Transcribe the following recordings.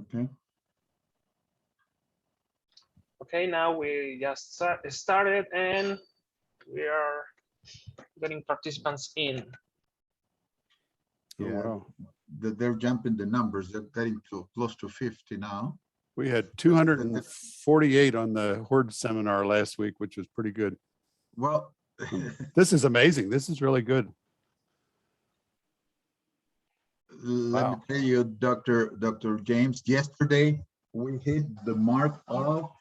Okay. Okay, now we just started and we are getting participants in. Yeah, Oh, wow. they're jumping the numbers. They're getting to close to 50 now. We had 248 on the Horde seminar last week, which was pretty good. Well, This is amazing. This is really good. let me Wow. tell you, Dr. James, yesterday we hit the mark of,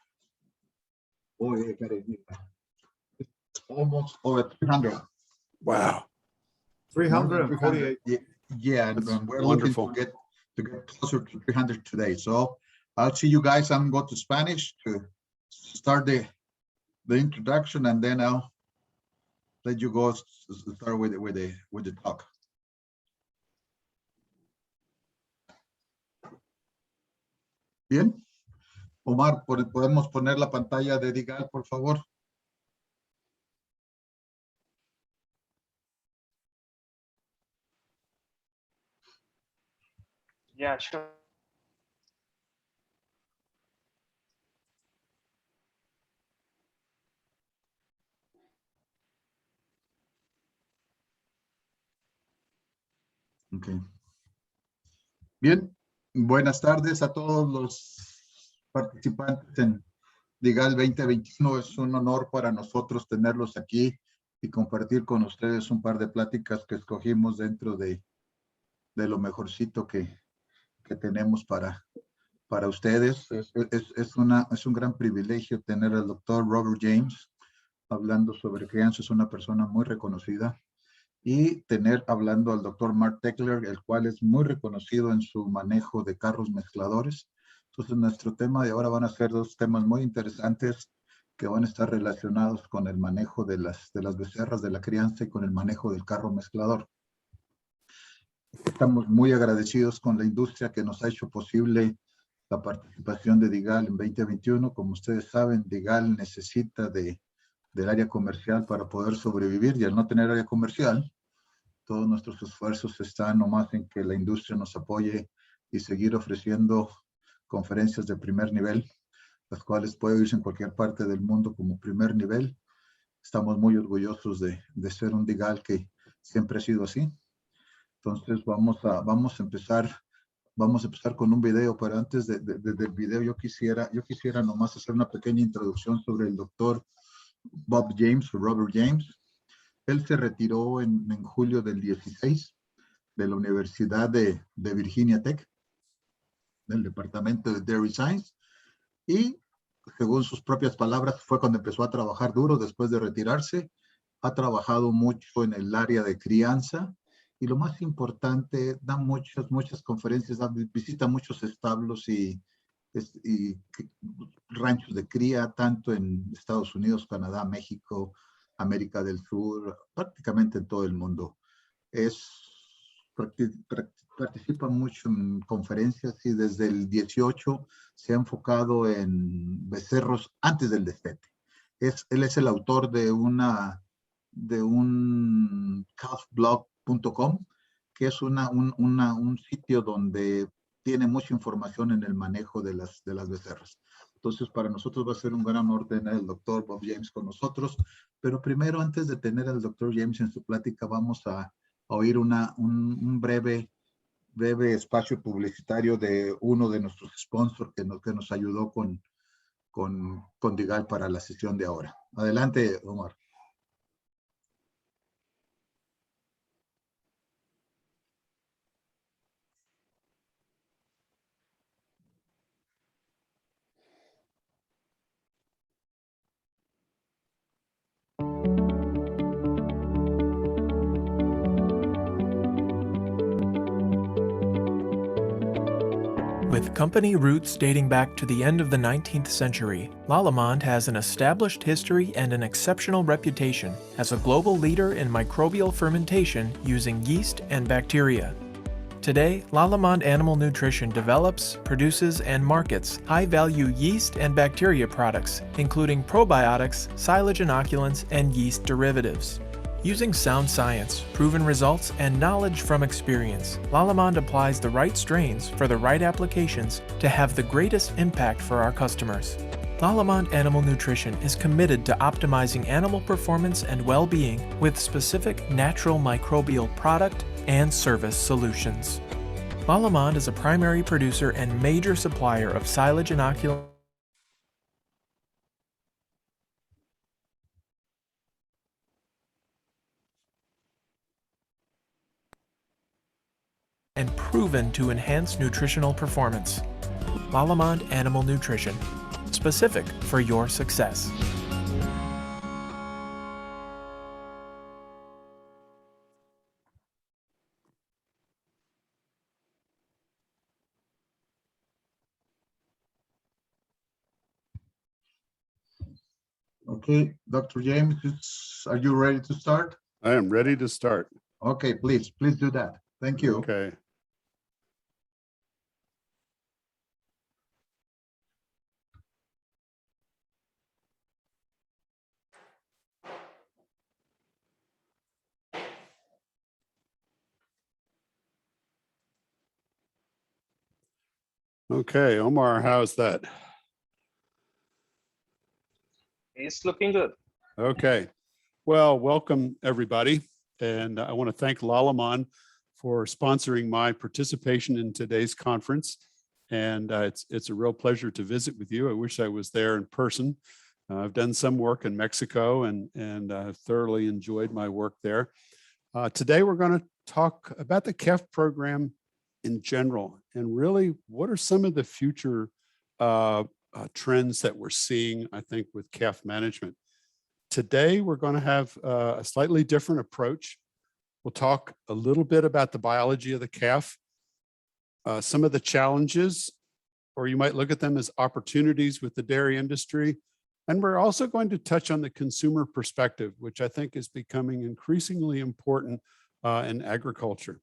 oh, yeah, got it. It's almost over 300. Wow. 348. Yeah, That's and we're wonderful. looking to get closer to 300 today. So I'll see you guys. I'm going to Spanish to start the introduction, and then I'll let you go start with the talk. Bien. Omar, ¿podemos poner la pantalla de DIGAL, por favor? Yeah, sure. Okay. Bien, buenas tardes a todos los participantes en DIGAL 2021. Es un honor para nosotros tenerlos aquí y compartir con ustedes un par de pláticas que escogimos dentro de lo mejorcito que tenemos para ustedes. Es un gran privilegio tener al doctor Robert James hablando sobre crianza. Es una persona muy reconocida. Y tener hablando al doctor Mark Tegeler, el cual es muy reconocido en su manejo de carros mezcladores. Entonces, nuestro tema de ahora van a ser dos temas muy interesantes que van a estar relacionados con el manejo de las becerras de la crianza y con el manejo del carro mezclador. Estamos muy agradecidos con la industria que nos ha hecho posible la participación de DIGAL en 2021. Como ustedes saben, DIGAL necesita del área comercial para poder sobrevivir, y al no tener área comercial, todos nuestros esfuerzos están nomás en que la industria nos apoye y seguir ofreciendo conferencias de primer nivel, las cuales puede irse en cualquier parte del mundo como primer nivel. Estamos muy orgullosos de ser un DIGAL que siempre ha sido así. Entonces vamos a empezar con un video, pero antes del video yo quisiera nomás hacer una pequeña introducción sobre el doctor Bob James, o Robert James. Él se retiró en julio del 16 de la Universidad de Virginia Tech, del departamento de Dairy Science, y según sus propias palabras fue cuando empezó a trabajar duro después de retirarse. Ha trabajado mucho en el área de crianza y lo más importante, da muchas conferencias, visita muchos establos y ranchos de cría, tanto en Estados Unidos, Canadá, México, América del Sur, prácticamente en todo el mundo. Participa mucho en conferencias y desde el 18 se ha enfocado en becerros antes del destete. Él es el autor de un calfblog.com, que es un sitio donde tiene mucha información en el manejo de las becerras. Entonces, para nosotros va a ser un gran honor tener al doctor Bob James con nosotros. Pero primero, antes de tener al doctor James en su plática, vamos a oír un breve espacio publicitario de uno de nuestros sponsors que nos ayudó con DIGAL para la sesión de ahora. Adelante, Omar. With company roots dating back to the end of the 19th century, Lallemand has an established history and an exceptional reputation as a global leader in microbial fermentation using yeast and bacteria. Today, Lallemand Animal Nutrition develops, produces, and markets high-value yeast and bacteria products, including probiotics, silage inoculants, and yeast derivatives. Using sound science, proven results, and knowledge from experience, Lallemand applies the right strains for the right applications to have the greatest impact for our customers. Lallemand Animal Nutrition is committed to optimizing animal performance and well-being with specific natural microbial product and service solutions. Lallemand is a primary producer and major supplier of silage inoculant and proven to enhance nutritional performance. Lallemand Animal Nutrition, specific for your success. Okay, Dr. James, are you ready to start? I am ready to start. Okay, please do that. Thank you. Okay. Okay, Omar, how's that? It's looking good. Okay. Well, welcome everybody. And I want to thank Lallemand for sponsoring my participation in today's conference. And it's a real pleasure to visit with you. I wish I was there in person. I've done some work in Mexico and thoroughly enjoyed my work there. Today, we're going to talk about the CAF program in general, and really what are some of the future trends that we're seeing, I think, with CAF management. Today, we're going to have a slightly different approach. We'll talk a little bit about the biology of the calf, some of the challenges, or you might look at them as opportunities with the dairy industry. And we're also going to touch on the consumer perspective, which I think is becoming increasingly important in agriculture.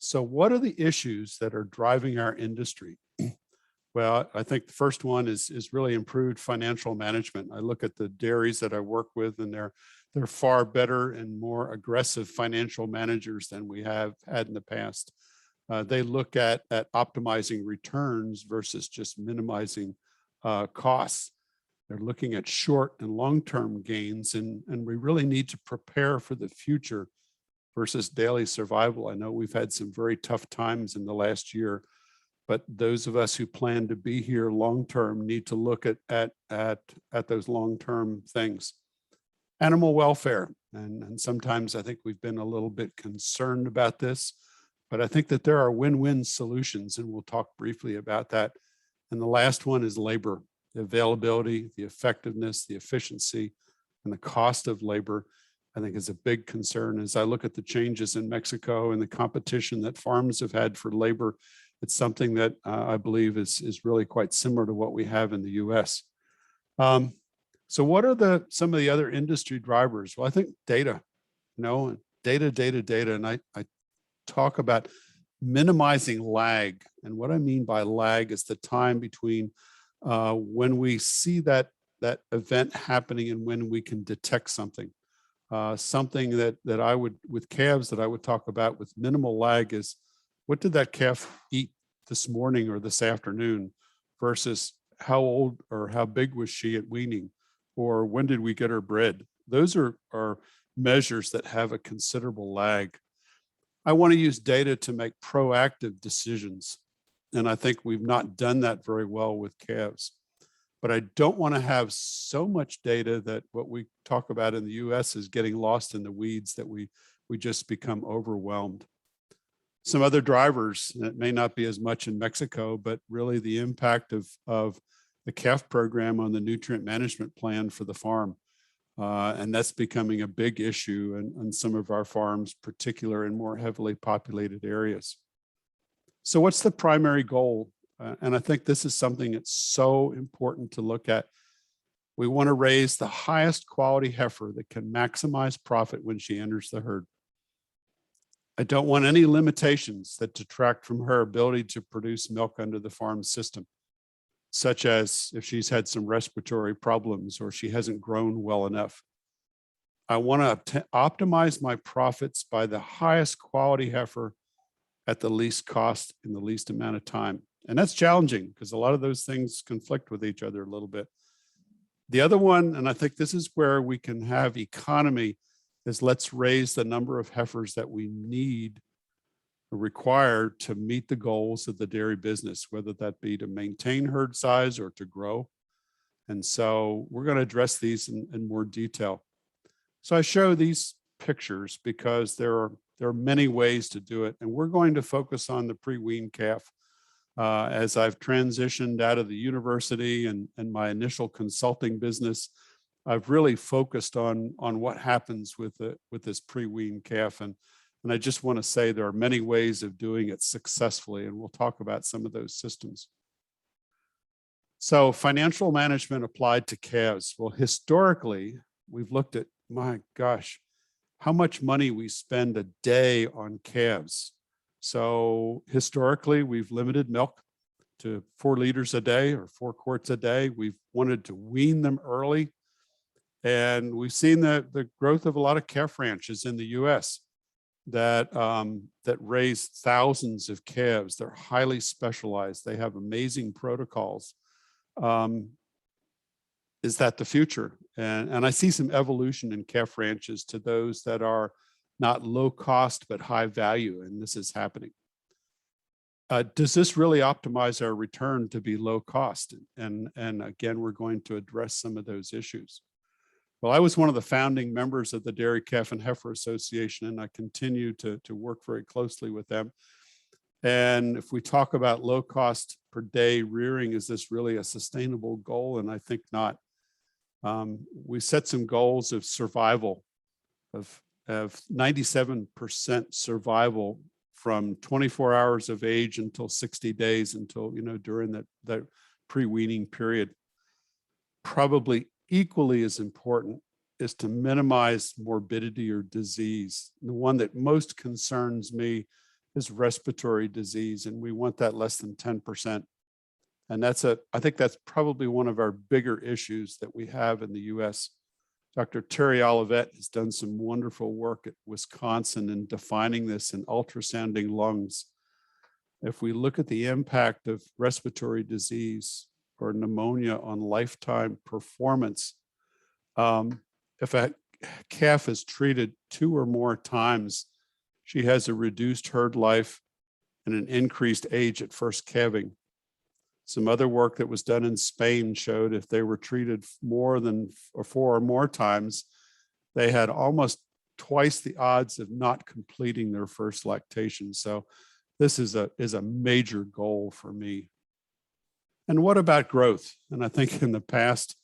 So what are the issues that are driving our industry? Well, I think the first one is really improved financial management. I look at the dairies that I work with, and they're far better and more aggressive financial managers than we have had in the past. They look at optimizing returns versus just minimizing costs. They're looking at short and long-term gains, and we really need to prepare for the future versus daily survival. I know we've had some very tough times in the last year, but those of us who plan to be here long-term need to look at those long-term things. Animal welfare, and sometimes I think we've been a little bit concerned about this, but I think that there are win-win solutions, and we'll talk briefly about that. And the last one is labor, the availability, the effectiveness, the efficiency, and the cost of labor, I think is a big concern. As I look at the changes in Mexico and the competition that farms have had for labor, it's something that I believe is really quite similar to what we have in the US. So what are some of the other industry drivers? Well, I think data, data. And I talk about minimizing lag. And what I mean by lag is the time between when we see that event happening and when we can detect something. Something that I would, with calves, that I would talk about with minimal lag is, what did that calf eat this morning or this afternoon versus how old or how big was she at weaning, or when did we get her bred? Those are measures that have a considerable lag. I want to use data to make proactive decisions. And I think we've not done that very well with calves. But I don't want to have so much data that what we talk about in the US is getting lost in the weeds, that we just become overwhelmed. Some other drivers, and it may not be as much in Mexico, but really the impact of the CAF program on the nutrient management plan for the farm. And that's becoming a big issue on some of our farms, particular in more heavily populated areas. So what's the primary goal? And I think this is something that's so important to look at. We want to raise the highest quality heifer that can maximize profit when she enters the herd. I don't want any limitations that detract from her ability to produce milk under the farm system, such as if she's had some respiratory problems or she hasn't grown well enough. I want to optimize my profits by the highest quality heifer at the least cost in the least amount of time. And that's challenging because a lot of those things conflict with each other a little bit. The other one, and I think this is where we can have economy, is let's raise the number of heifers that we need or require to meet the goals of the dairy business, whether that be to maintain herd size or to grow. And so we're going to address these in more detail. So I show these pictures because there are many ways to do it. And we're going to focus on the pre-weaned calf. As I've transitioned out of the university and my initial consulting business, I've really focused on what happens with this pre-weaned calf. And I just want to say there are many ways of doing it successfully, and we'll talk about some of those systems. So financial management applied to calves. Well, historically, we've looked at, my gosh, how much money we spend a day on calves. So historically, we've limited milk to 4 liters a day or 4 quarts a day. We've wanted to wean them early. And we've seen the growth of a lot of calf ranches in the US that raise thousands of calves. They're highly specialized. They have amazing protocols. Is that the future? And I see some evolution in calf ranches to those that are not low cost, but high value, and this is happening. Does this really optimize our return to be low cost? And again, we're going to address some of those issues. Well, I was one of the founding members of the Dairy Calf and Heifer Association, and I continue to work very closely with them. And if we talk about low cost per day rearing, is this really a sustainable goal? And I think not. We set some goals of survival, of 97% survival from 24 hours of age until 60 days, until, during that pre-weaning period. Probably equally as important is to minimize morbidity or disease. The one that most concerns me is respiratory disease, and we want that less than 10%. And I think that's probably one of our bigger issues that we have in the US. Dr. Terry Olivet has done some wonderful work at Wisconsin in defining this in ultrasounding lungs. If we look at the impact of respiratory disease or pneumonia on lifetime performance, if a calf is treated 2 or more times, she has a reduced herd life and an increased age at first calving. Some other work that was done in Spain showed if they were treated more than 4 or more times, they had almost twice the odds of not completing their first lactation. So this is a major goal for me. And what about growth? And I think in the past,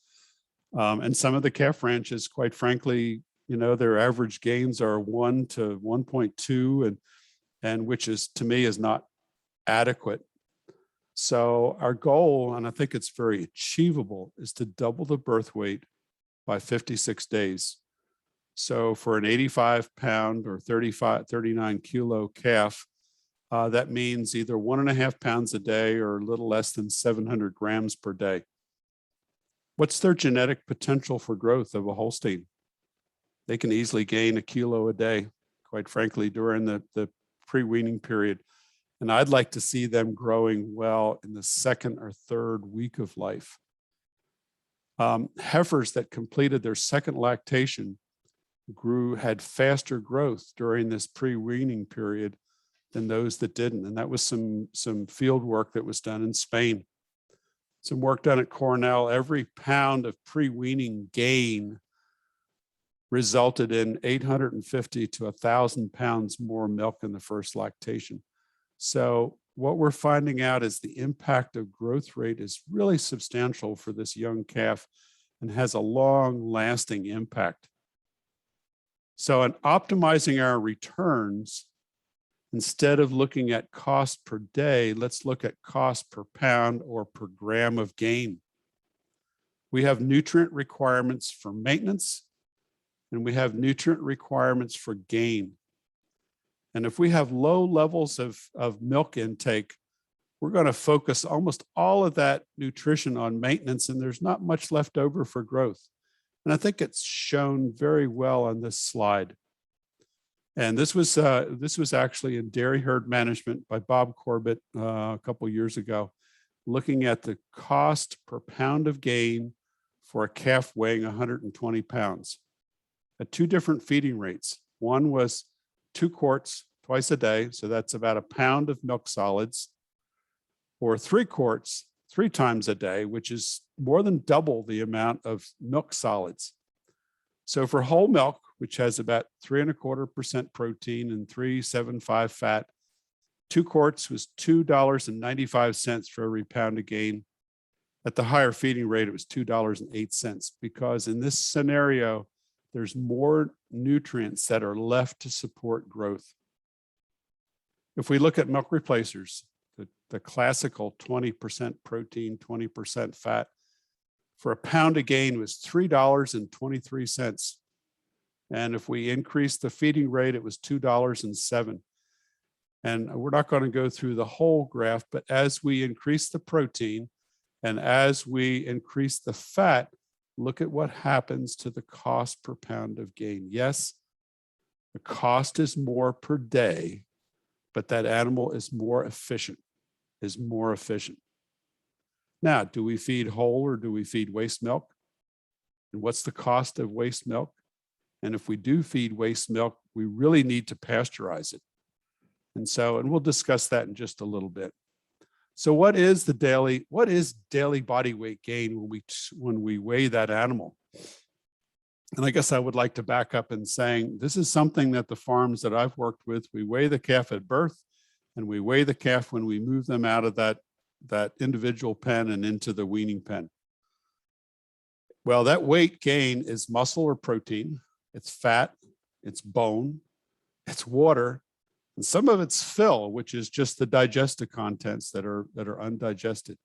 and some of the calf ranches, quite frankly, their average gains are 1 to 1.2, and which is, to me, is not adequate. So our goal, and I think it's very achievable, is to double the birth weight by 56 days. So for an 85 pound or 39 kilo calf, that means either 1.5 pounds a day or a little less than 700 grams per day. What's their genetic potential for growth of a Holstein? They can easily gain 1 kilo a day, quite frankly, during the pre-weaning period. And I'd like to see them growing well in the 2nd or 3rd week of life. Heifers that completed their 2nd lactation had faster growth during this pre-weaning period than those that didn't. And that was some field work that was done in Spain. Some work done at Cornell. Every pound of pre-weaning gain resulted in 850 to 1,000 pounds more milk in the first lactation. So what we're finding out is the impact of growth rate is really substantial for this young calf and has a long-lasting impact. So in optimizing our returns, instead of looking at cost per day, let's look at cost per pound or per gram of gain. We have nutrient requirements for maintenance, and we have nutrient requirements for gain. And if we have low levels of milk intake, we're going to focus almost all of that nutrition on maintenance, and there's not much left over for growth. And I think it's shown very well on this slide. And this was actually in Dairy Herd Management by Bob Corbett a couple years ago, looking at the cost per pound of gain for a calf weighing 120 pounds at two different feeding rates. One was 2 quarts twice a day, so that's about a pound of milk solids, or 3 quarts 3 times a day, which is more than double the amount of milk solids. So for whole milk, which has about 3.25% protein and 3.75 fat, 2 quarts was $2.95 for every pound of gain. At the higher feeding rate, it was $2.08, because in this scenario, there's more nutrients that are left to support growth. If we look at milk replacers, the classical 20% protein, 20% fat, for a pound of gain was $3.23. And if we increase the feeding rate, it was $2.07. And we're not going to go through the whole graph, but as we increase the protein and as we increase the fat, look at what happens to the cost per pound of gain. Yes, the cost is more per day, but that animal is more efficient, Now, do we feed whole or do we feed waste milk? And what's the cost of waste milk? And if we do feed waste milk, we really need to pasteurize it. And we'll discuss that in just a little bit. So what is daily body weight gain when we weigh that animal? And I guess I would like to back up in saying this is something that the farms that I've worked with, we weigh the calf at birth and we weigh the calf when we move them out of that individual pen and into the weaning pen. Well, that weight gain is muscle or protein, it's fat, it's bone, it's water, and some of it's fill, which is just the digestive contents that are undigested.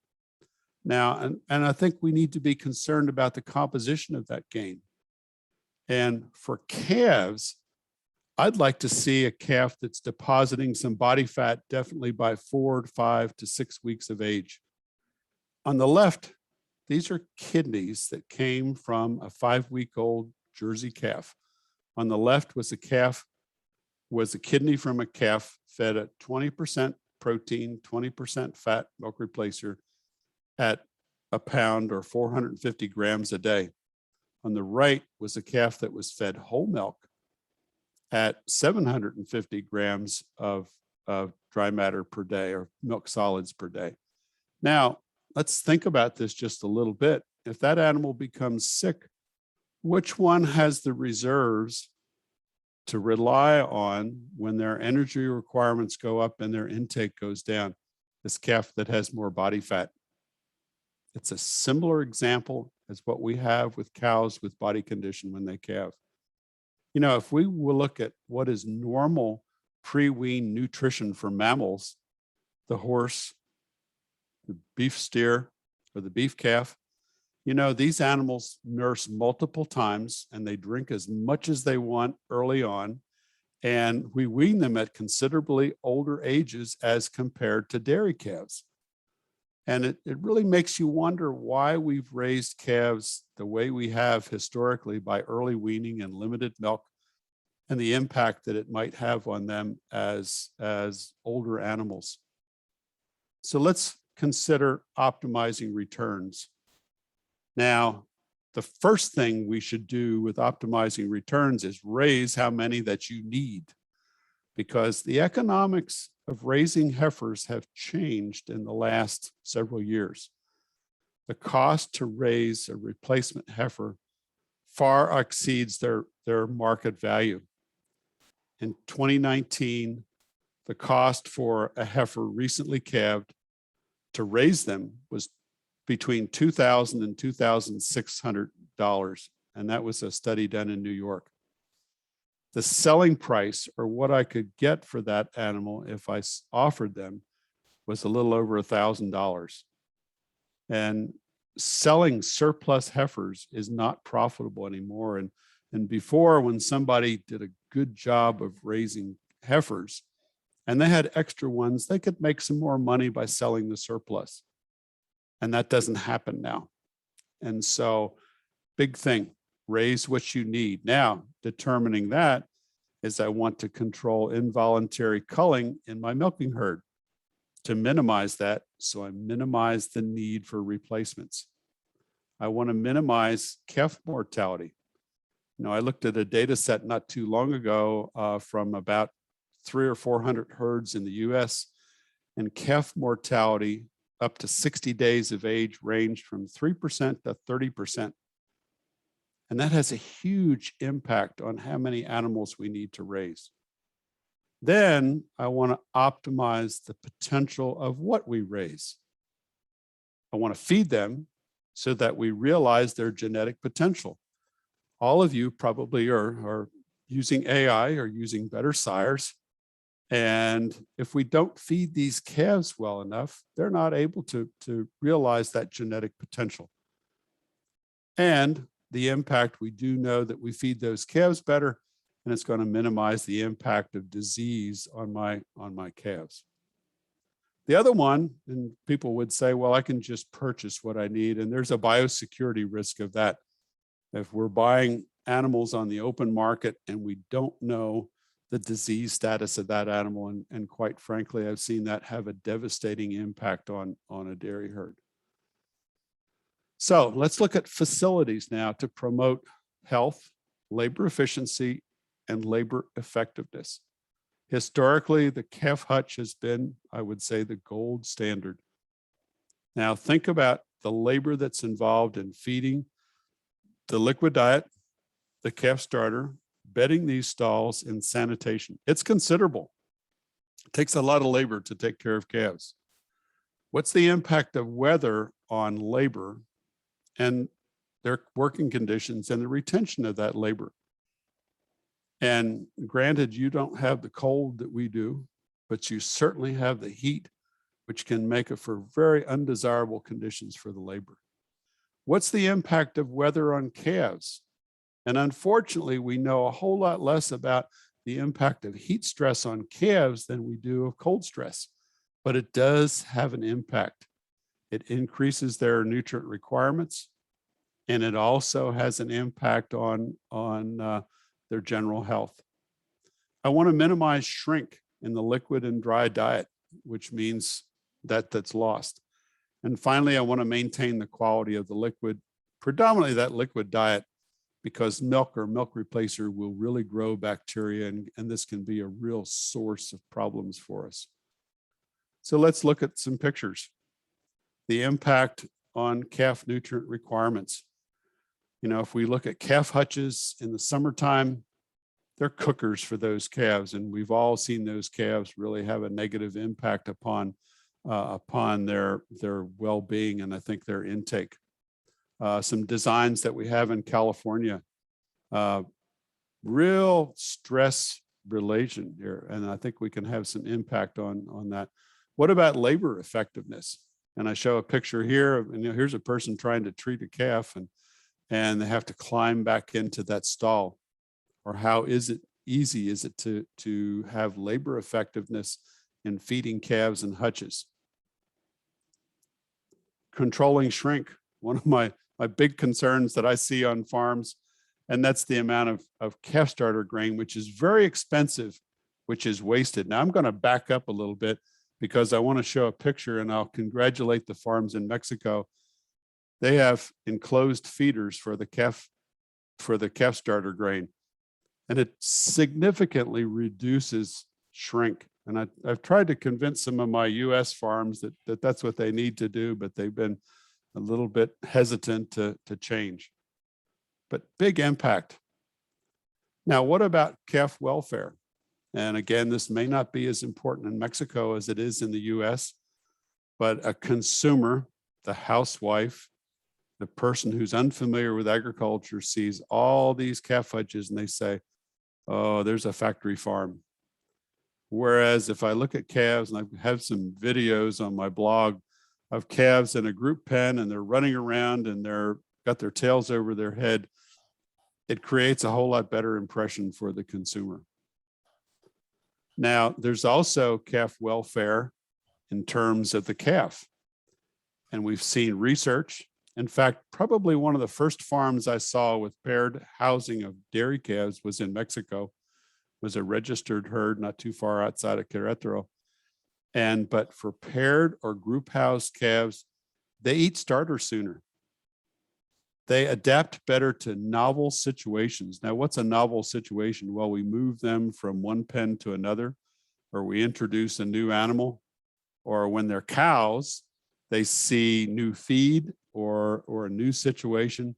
Now, and I think we need to be concerned about the composition of that gain. And for calves, I'd like to see a calf that's depositing some body fat definitely by 4 to 5 to 6 weeks of age. On the left, these are kidneys that came from a 5-week-old Jersey calf. On the left was a kidney from a calf fed at 20% protein, 20% fat milk replacer at a pound or 450 grams a day. On the right was a calf that was fed whole milk at 750 grams of dry matter per day or milk solids per day. Now, let's think about this just a little bit. If that animal becomes sick, which one has the reserves to rely on when their energy requirements go up and their intake goes down? This calf that has more body fat. It's a similar example as what we have with cows with body condition when they calve. You know, if we will look at what is normal pre-wean nutrition for mammals, the horse, the beef steer, or the beef calf, you know, these animals nurse multiple times and they drink as much as they want early on. And we wean them at considerably older ages as compared to dairy calves. And it really makes you wonder why we've raised calves the way we have historically by early weaning and limited milk, and the impact that it might have on them as older animals. So let's consider optimizing returns. Now, the first thing we should do with optimizing returns is raise how many that you need, because the economics of raising heifers have changed in the last several years. The cost to raise a replacement heifer far exceeds their market value. In 2019, the cost for a heifer recently calved to raise them was between $2,000 and $2,600, and that was a study done in New York. The selling price, or what I could get for that animal if I offered them, was a little over $1,000. And selling surplus heifers is not profitable anymore. And before, when somebody did a good job of raising heifers and they had extra ones, they could make some more money by selling the surplus. And that doesn't happen now. And so, big thing, raise what you need. Now, determining that is I want to control involuntary culling in my milking herd to minimize that. So I minimize the need for replacements. I want to minimize calf mortality. You know, I looked at a data set not too long ago from about 300 or 400 herds in the US, and calf mortality up to 60 days of age ranged from 3% to 30%. And that has a huge impact on how many animals we need to raise. Then I want to optimize the potential of what we raise. I want to feed them so that we realize their genetic potential. All of you probably are using AI or using better sires. And if we don't feed these calves well enough, they're not able to realize that genetic potential. And the impact, we do know that we feed those calves better, and it's going to minimize the impact of disease on my calves. The other one, and people would say, well, I can just purchase what I need. And there's a biosecurity risk of that. If we're buying animals on the open market and we don't know the disease status of that animal, and quite frankly, I've seen that have a devastating impact on a dairy herd. So let's look at facilities now to promote health, labor efficiency, and labor effectiveness. Historically, the calf hutch has been, I would say, the gold standard. Now think about the labor that's involved in feeding the liquid diet, the calf starter, bedding these stalls, and sanitation. It's considerable. It takes a lot of labor to take care of calves. What's the impact of weather on labor and their working conditions and the retention of that labor? And granted, you don't have the cold that we do, but you certainly have the heat, which can make it for very undesirable conditions for the labor. What's the impact of weather on calves? And unfortunately, we know a whole lot less about the impact of heat stress on calves than we do of cold stress, but it does have an impact. It increases their nutrient requirements, and it also has an impact on their general health. I want to minimize shrink in the liquid and dry diet, which means that's lost. And finally, I want to maintain the quality of the liquid, predominantly that liquid diet, because milk or milk replacer will really grow bacteria, and this can be a real source of problems for us. So let's look at some pictures. The impact on calf nutrient requirements. You know, if we look at calf hutches in the summertime, they're cookers for those calves, and we've all seen those calves really have a negative impact upon their well-being and I think their intake. Some designs that we have in California, real stress relation here, and I think we can have some impact on that. What about labor effectiveness? And I show a picture here, and here's a person trying to treat a calf, and they have to climb back into that stall. Or how easy is it to have labor effectiveness in feeding calves and hutches? Controlling shrink, one of my big concerns that I see on farms, and that's the amount of calf starter grain, which is very expensive, which is wasted. Now I'm going to back up a little bit because I want to show a picture, and I'll congratulate the farms in Mexico. They have enclosed feeders for the calf starter grain, and it significantly reduces shrink. And I've tried to convince some of my US farms that that's what they need to do, but they've been a little bit hesitant to change. But big impact. Now, what about calf welfare? And again, this may not be as important in Mexico as it is in the US, but a consumer, the housewife, the person who's unfamiliar with agriculture sees all these calf hutches and they say, oh, there's a factory farm. Whereas if I look at calves, and I have some videos on my blog of calves in a group pen, and they're running around and they're got their tails over their head, it creates a whole lot better impression for the consumer. Now, there's also calf welfare in terms of the calf. And we've seen research In fact, probably one of the first farms I saw with paired housing of dairy calves was in Mexico. It was a registered herd not too far outside of Querétaro. But for paired or group housed calves, they eat starter sooner. They adapt better to novel situations. Now, what's a novel situation? Well, we move them from one pen to another, or we introduce a new animal, or when they're cows, they see new feed or a new situation.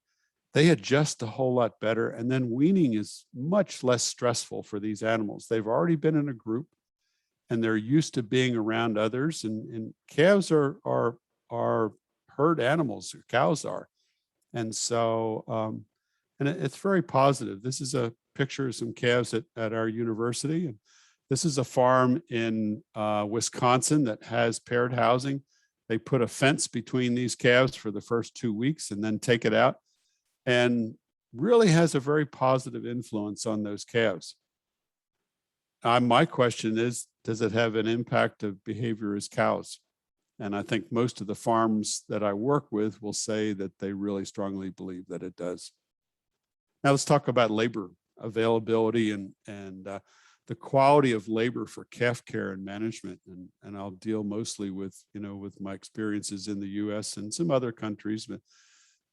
They adjust a whole lot better. And then weaning is much less stressful for these animals. They've already been in a group and they're used to being around others. And calves are herd animals, cows are. And so, it's very positive. This is a picture of some calves at our university. And this is a farm in Wisconsin that has paired housing. They put a fence between these calves for the first 2 weeks and then take it out, and really has a very positive influence on those calves. My question is, does it have an impact of behavior as cows? And I think most of the farms that I work with will say that they really strongly believe that it does. Now let's talk about labor availability and the quality of labor for calf care and management. And I'll deal mostly with my experiences in the US and some other countries, but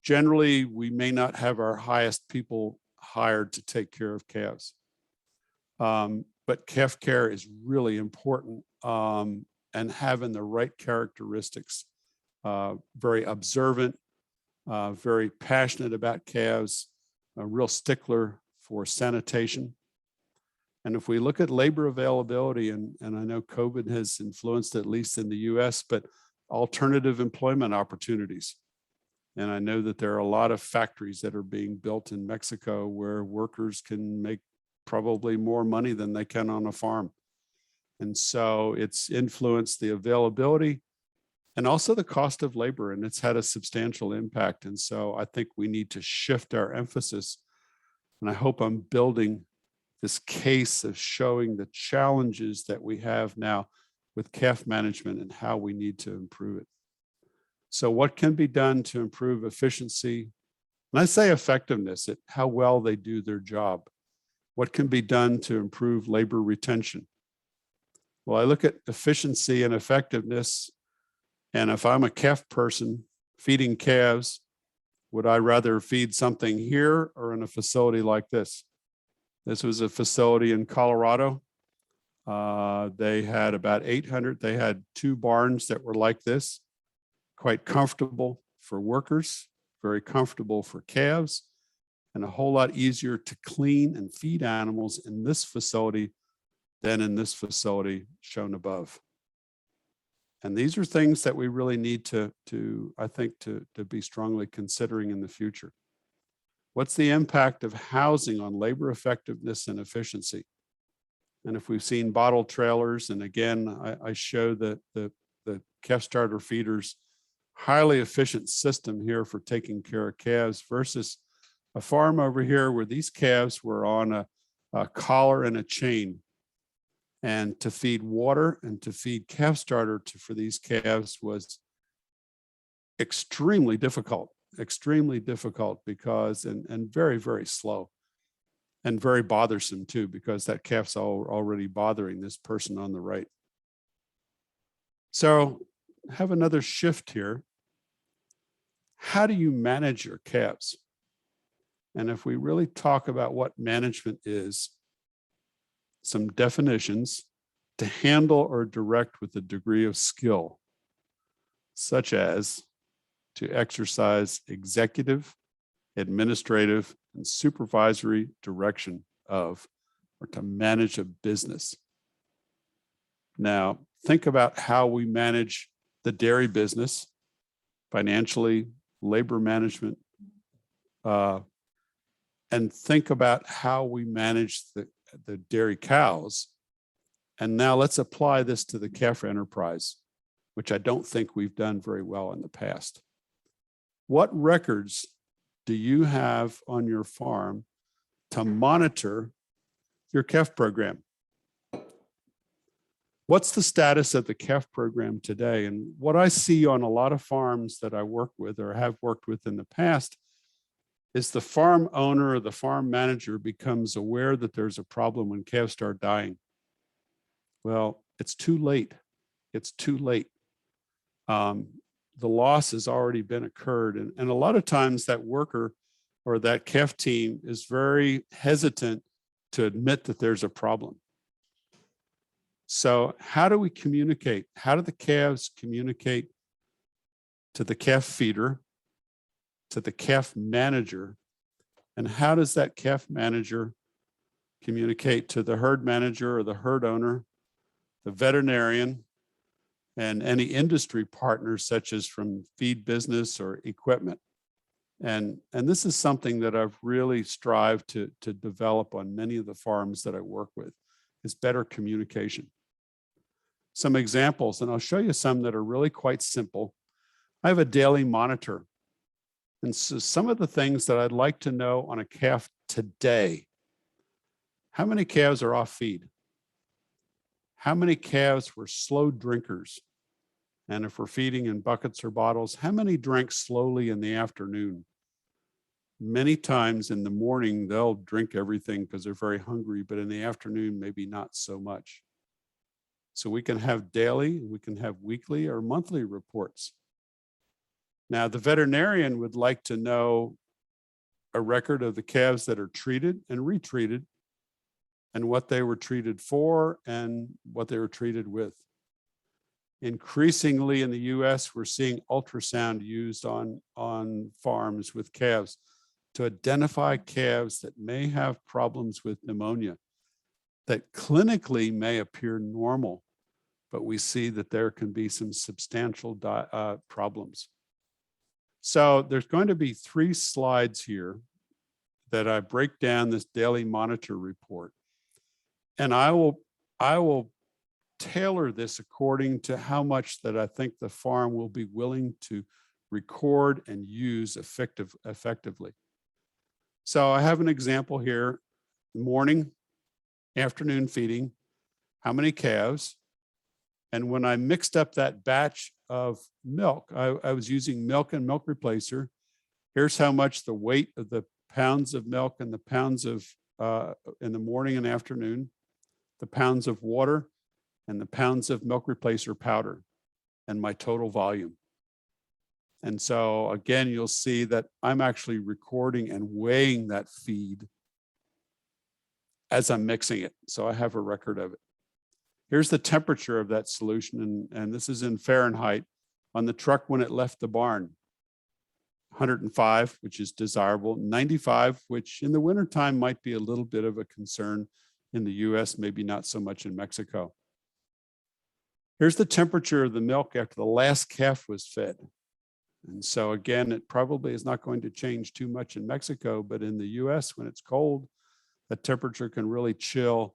generally we may not have our highest people hired to take care of calves. But calf care is really important, and having the right characteristics, very observant, very passionate about calves, a real stickler for sanitation. And if we look at labor availability, and I know COVID has influenced, at least in the US, but alternative employment opportunities. And I know that there are a lot of factories that are being built in Mexico where workers can make probably more money than they can on a farm. And so it's influenced the availability and also the cost of labor, and it's had a substantial impact. And so I think we need to shift our emphasis. And I hope I'm building this case of showing the challenges that we have now with calf management and how we need to improve it. So what can be done to improve efficiency? And I say effectiveness, how well they do their job. What can be done to improve labor retention? Well, I look at efficiency and effectiveness, and if I'm a calf person feeding calves, would I rather feed something here or in a facility like this? This was a facility in Colorado. They had about 800. They had 2 barns that were like this, quite comfortable for workers, very comfortable for calves, and a whole lot easier to clean and feed animals in this facility than in this facility shown above. And these are things that we really need to I think, to be strongly considering in the future. What's the impact of housing on labor effectiveness and efficiency? And if we've seen bottle trailers, and again, I show the calf starter feeders, highly efficient system here for taking care of calves versus a farm over here where these calves were on a collar and a chain. And to feed water and to feed calf starter for these calves was extremely difficult because, and very, very slow and very bothersome too, because that calf's already bothering this person on the right. So have another shift here. How do you manage your calves? And if we really talk about what management is, some definitions: to handle or direct with a degree of skill, such as to exercise executive, administrative, and supervisory direction of, or to manage a business. Now, think about how we manage the dairy business, financially, labor management, and think about how we manage the dairy cows. And now let's apply this to the calf enterprise, which I don't think we've done very well in the past. What records do you have on your farm to monitor your calf program? What's the status of the calf program today? And what I see on a lot of farms that I work with or have worked with in the past is the farm owner or the farm manager becomes aware that there's a problem when calves start dying. Well, it's too late. It's too late. The loss has already been occurred. And a lot of times that worker or that calf team is very hesitant to admit that there's a problem. So how do we communicate? How do the calves communicate to the calf feeder, to the calf manager? And how does that calf manager communicate to the herd manager or the herd owner, the veterinarian, and any industry partners such as from feed business or equipment? And this is something that I've really strived to develop on many of the farms that I work with, is better communication. Some examples, and I'll show you some that are really quite simple. I have a daily monitor. And so some of the things that I'd like to know on a calf today: how many calves are off feed? How many calves were slow drinkers? And if we're feeding in buckets or bottles, how many drank slowly in the afternoon? Many times in the morning, they'll drink everything because they're very hungry, but in the afternoon, maybe not so much. So we can have daily, we can have weekly or monthly reports. Now, the veterinarian would like to know a record of the calves that are treated and retreated, and what they were treated for and what they were treated with. Increasingly in the US, we're seeing ultrasound used on farms with calves to identify calves that may have problems with pneumonia that clinically may appear normal, but we see that there can be some substantial problems. So there's going to be 3 slides here that I break down this daily monitor report. And I will tailor this according to how much that I think the farm will be willing to record and use effectively. So I have an example here: morning, afternoon feeding, how many calves. And when I mixed up that batch of milk, I was using milk and milk replacer. Here's how much the weight of the pounds of milk and the pounds of in the morning and afternoon, the pounds of water and the pounds of milk replacer powder, and my total volume. And so again, you'll see that I'm actually recording and weighing that feed as I'm mixing it. So I have a record of it. Here's the temperature of that solution. And this is in Fahrenheit on the truck when it left the barn. 105, which is desirable, 95, which in the wintertime might be a little bit of a concern in the US, maybe not so much in Mexico. Here's the temperature of the milk after the last calf was fed. And so again, it probably is not going to change too much in Mexico, but in the US, when it's cold, the temperature can really chill,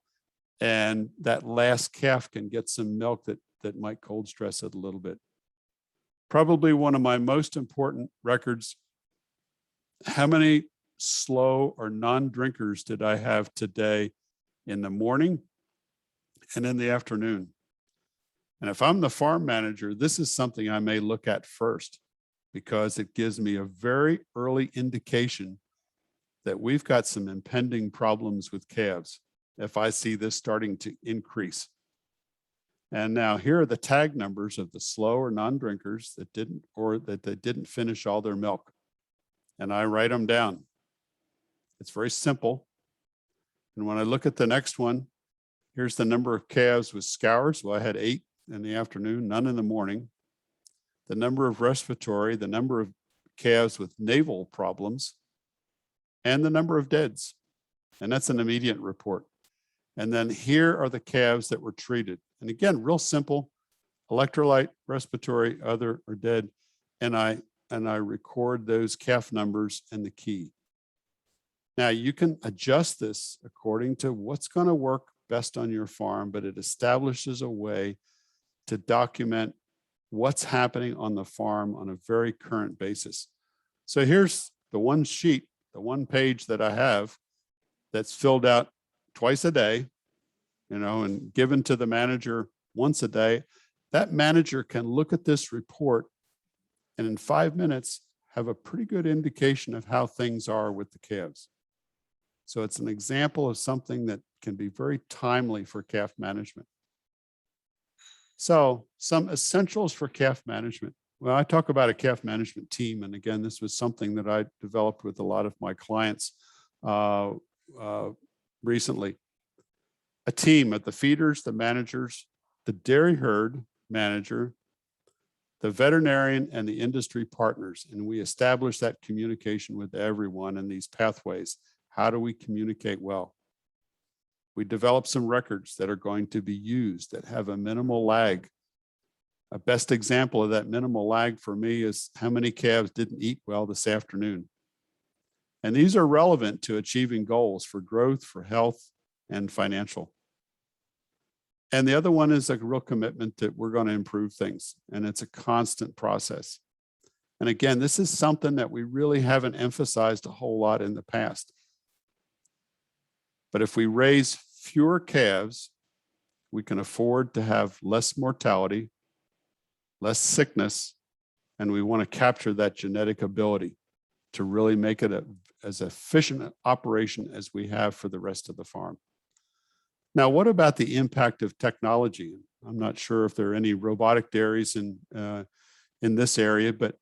and that last calf can get some milk that might cold stress it a little bit. Probably one of my most important records: how many slow or non-drinkers did I have today in the morning and in the afternoon? And if I'm the farm manager, this is something I may look at first, because it gives me a very early indication that we've got some impending problems with calves if I see this starting to increase. And now here are the tag numbers of the slow or non-drinkers that didn't finish all their milk. And I write them down. It's very simple. And when I look at the next one, here's the number of calves with scours. Well, I had 8 in the afternoon, none in the morning. The number of respiratory, the number of calves with navel problems, and the number of deads. And that's an immediate report. And then here are the calves that were treated. And again, real simple: electrolyte, respiratory, other, or dead. And I record those calf numbers and the key. Now you can adjust this according to what's going to work best on your farm, but it establishes a way to document what's happening on the farm on a very current basis. So here's the one sheet, the one page that I have that's filled out twice a day, and given to the manager once a day, that manager can look at this report and in 5 minutes have a pretty good indication of how things are with the calves. So it's an example of something that can be very timely for calf management. So some essentials for calf management. Well, I talk about a calf management team. And again, this was something that I developed with a lot of my clients recently. A team of the feeders, the managers, the dairy herd manager, the veterinarian, and the industry partners. And we establish that communication with everyone in these pathways. How do we communicate well? We develop some records that are going to be used that have a minimal lag. A best example of that minimal lag for me is how many calves didn't eat well this afternoon. And these are relevant to achieving goals for growth, for health, and financial. And the other one is a real commitment that we're going to improve things. And it's a constant process. And again, this is something that we really haven't emphasized a whole lot in the past. But if we raise fewer calves, we can afford to have less mortality, less sickness, and we want to capture that genetic ability to really make it as efficient an operation as we have for the rest of the farm. Now, what about the impact of technology? I'm not sure if there are any robotic dairies in this area, but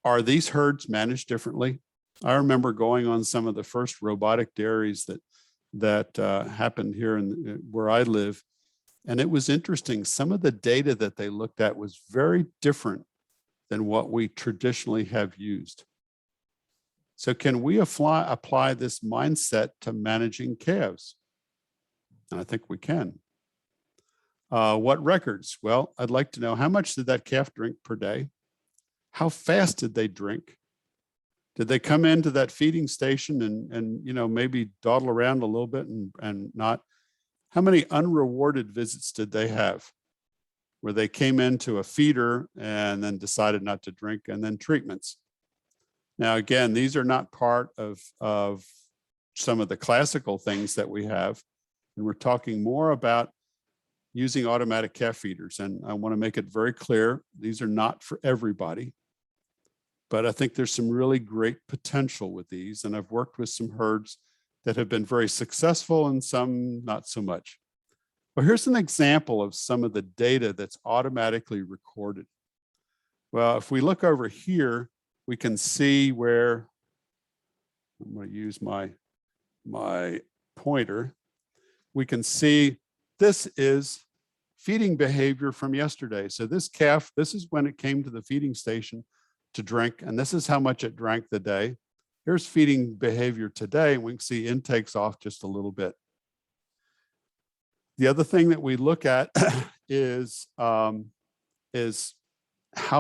are these herds managed differently? I remember going on some of the first robotic dairies that happened here where I live. And it was interesting. Some of the data that they looked at was very different than what we traditionally have used. So can we apply this mindset to managing calves? And I think we can. What records? Well, I'd like to know, how much did that calf drink per day? How fast did they drink? Did they come into that feeding station and maybe dawdle around a little bit and not? How many unrewarded visits did they have where they came into a feeder and then decided not to drink, and then treatments? Now, again, these are not part of some of the classical things that we have. And we're talking more about using automatic calf feeders. And I want to make it very clear, these are not for everybody. But I think there's some really great potential with these. And I've worked with some herds that have been very successful and some not so much. Well, here's an example of some of the data that's automatically recorded. Well, if we look over here, we can see where, I'm going to use my pointer. We can see this is feeding behavior from yesterday. So this calf, this is when it came to the feeding station to drink, and this is how much it drank the day. Here's feeding behavior today, and we can see intake's off just a little bit. The other thing that we look at is how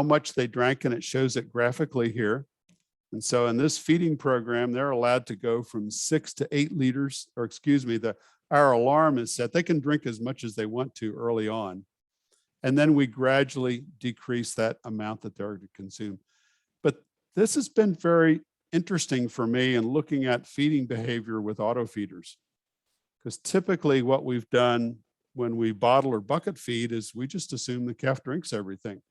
much they drank, and it shows it graphically here. And so in this feeding program, they're allowed to go from 6 to 8 liters, or excuse me, our alarm is set. They can drink as much as they want to early on. And then we gradually decrease that amount that they're to consume. But this has been very interesting for me in looking at feeding behavior with auto feeders. Because typically what we've done when we bottle or bucket feed is we just assume the calf drinks everything.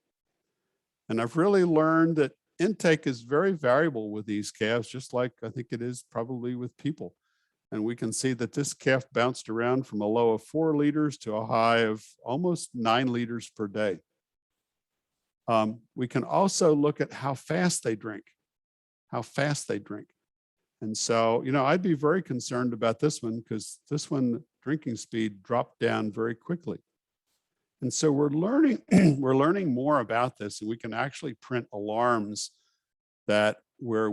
And I've really learned that intake is very variable with these calves, just like I think it is probably with people. And we can see that this calf bounced around from a low of 4 liters to a high of almost 9 liters per day. We can also look at how fast they drink, And so, I'd be very concerned about this one, because this one, drinking speed dropped down very quickly. And so we're learning more about this, and we can actually print alarms that where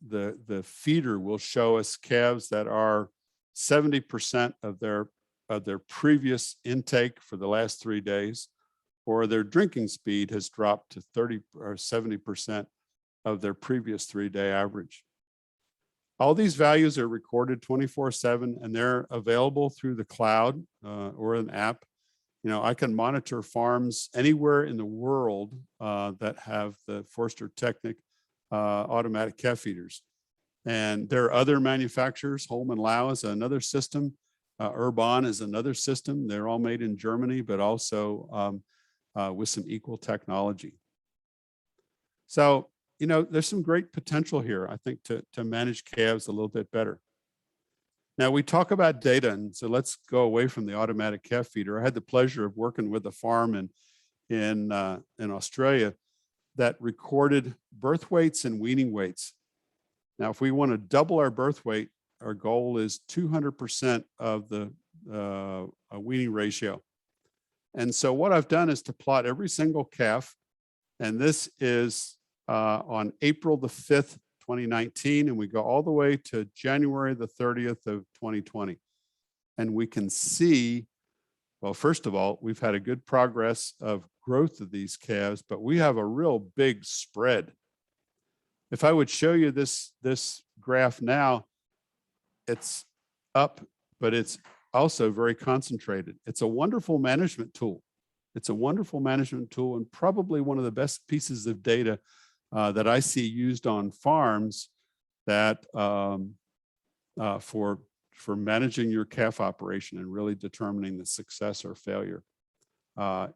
the feeder will show us calves that are 70% of their previous intake for the last 3 days, or their drinking speed has dropped to 30 or 70% of their previous 3-day average. All these values are recorded 24/7, and they're available through the cloud or an app. I can monitor farms anywhere in the world that have the Forster Technic automatic calf feeders. And there are other manufacturers. Holman Lau is another system Urban is another system. They're all made in Germany, but also with some equal technology. So, you know, there's some great potential here, I think, to manage calves a little bit better. Now we talk about data, and so let's go away from the automatic calf feeder. I had the pleasure of working with a farm in Australia that recorded birth weights and weaning weights. Now, if we want to double our birth weight, our goal is 200% of the weaning ratio. And so what I've done is to plot every single calf, and this is on April the 5th, 2019, and we go all the way to January the 30th of 2020. And we can see, well, first of all, we've had a good progress of growth of these calves, but we have a real big spread. If I would show you this graph now, it's up, but it's also very concentrated. It's a wonderful management tool. It's a wonderful management tool, and probably one of the best pieces of data that I see used on farms that for managing your calf operation and really determining the success or failure.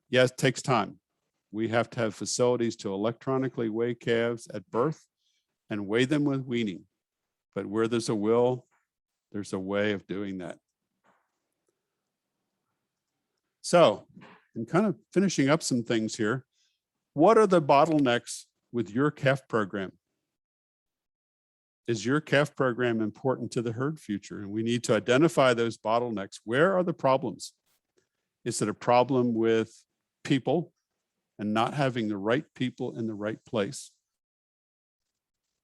Yes, it takes time. We have to have facilities to electronically weigh calves at birth and weigh them with weaning. But where there's a will, there's a way of doing that. So, in kind of finishing up some things here, what are the bottlenecks with your calf program? Is your calf program important to the herd future? And we need to identify those bottlenecks. Where are the problems? Is it a problem with people and not having the right people in the right place?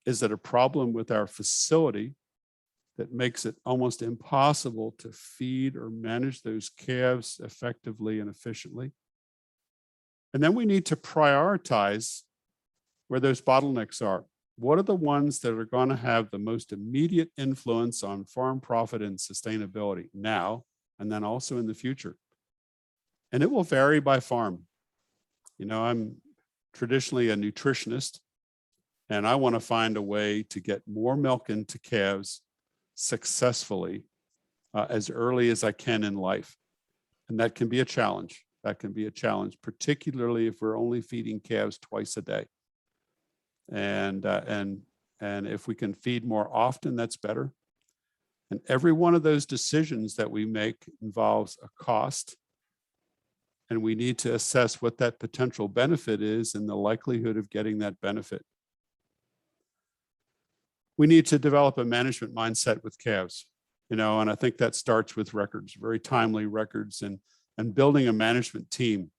Is it a problem with our facility that makes it almost impossible to feed or manage those calves effectively and efficiently? And then we need to prioritize where those bottlenecks are. What are the ones that are going to have the most immediate influence on farm profit and sustainability now, and then also in the future? And it will vary by farm. You know, I'm traditionally a nutritionist, and I want to find a way to get more milk into calves successfully as early as I can in life. And that can be a challenge. That can be a challenge, particularly if we're only feeding calves twice a day. And if we can feed more often, that's better. And every one of those decisions that we make involves a cost. And we need to assess what that potential benefit is and the likelihood of getting that benefit. We need to develop a management mindset with calves, you know, and I think that starts with records, very timely records, and building a management team,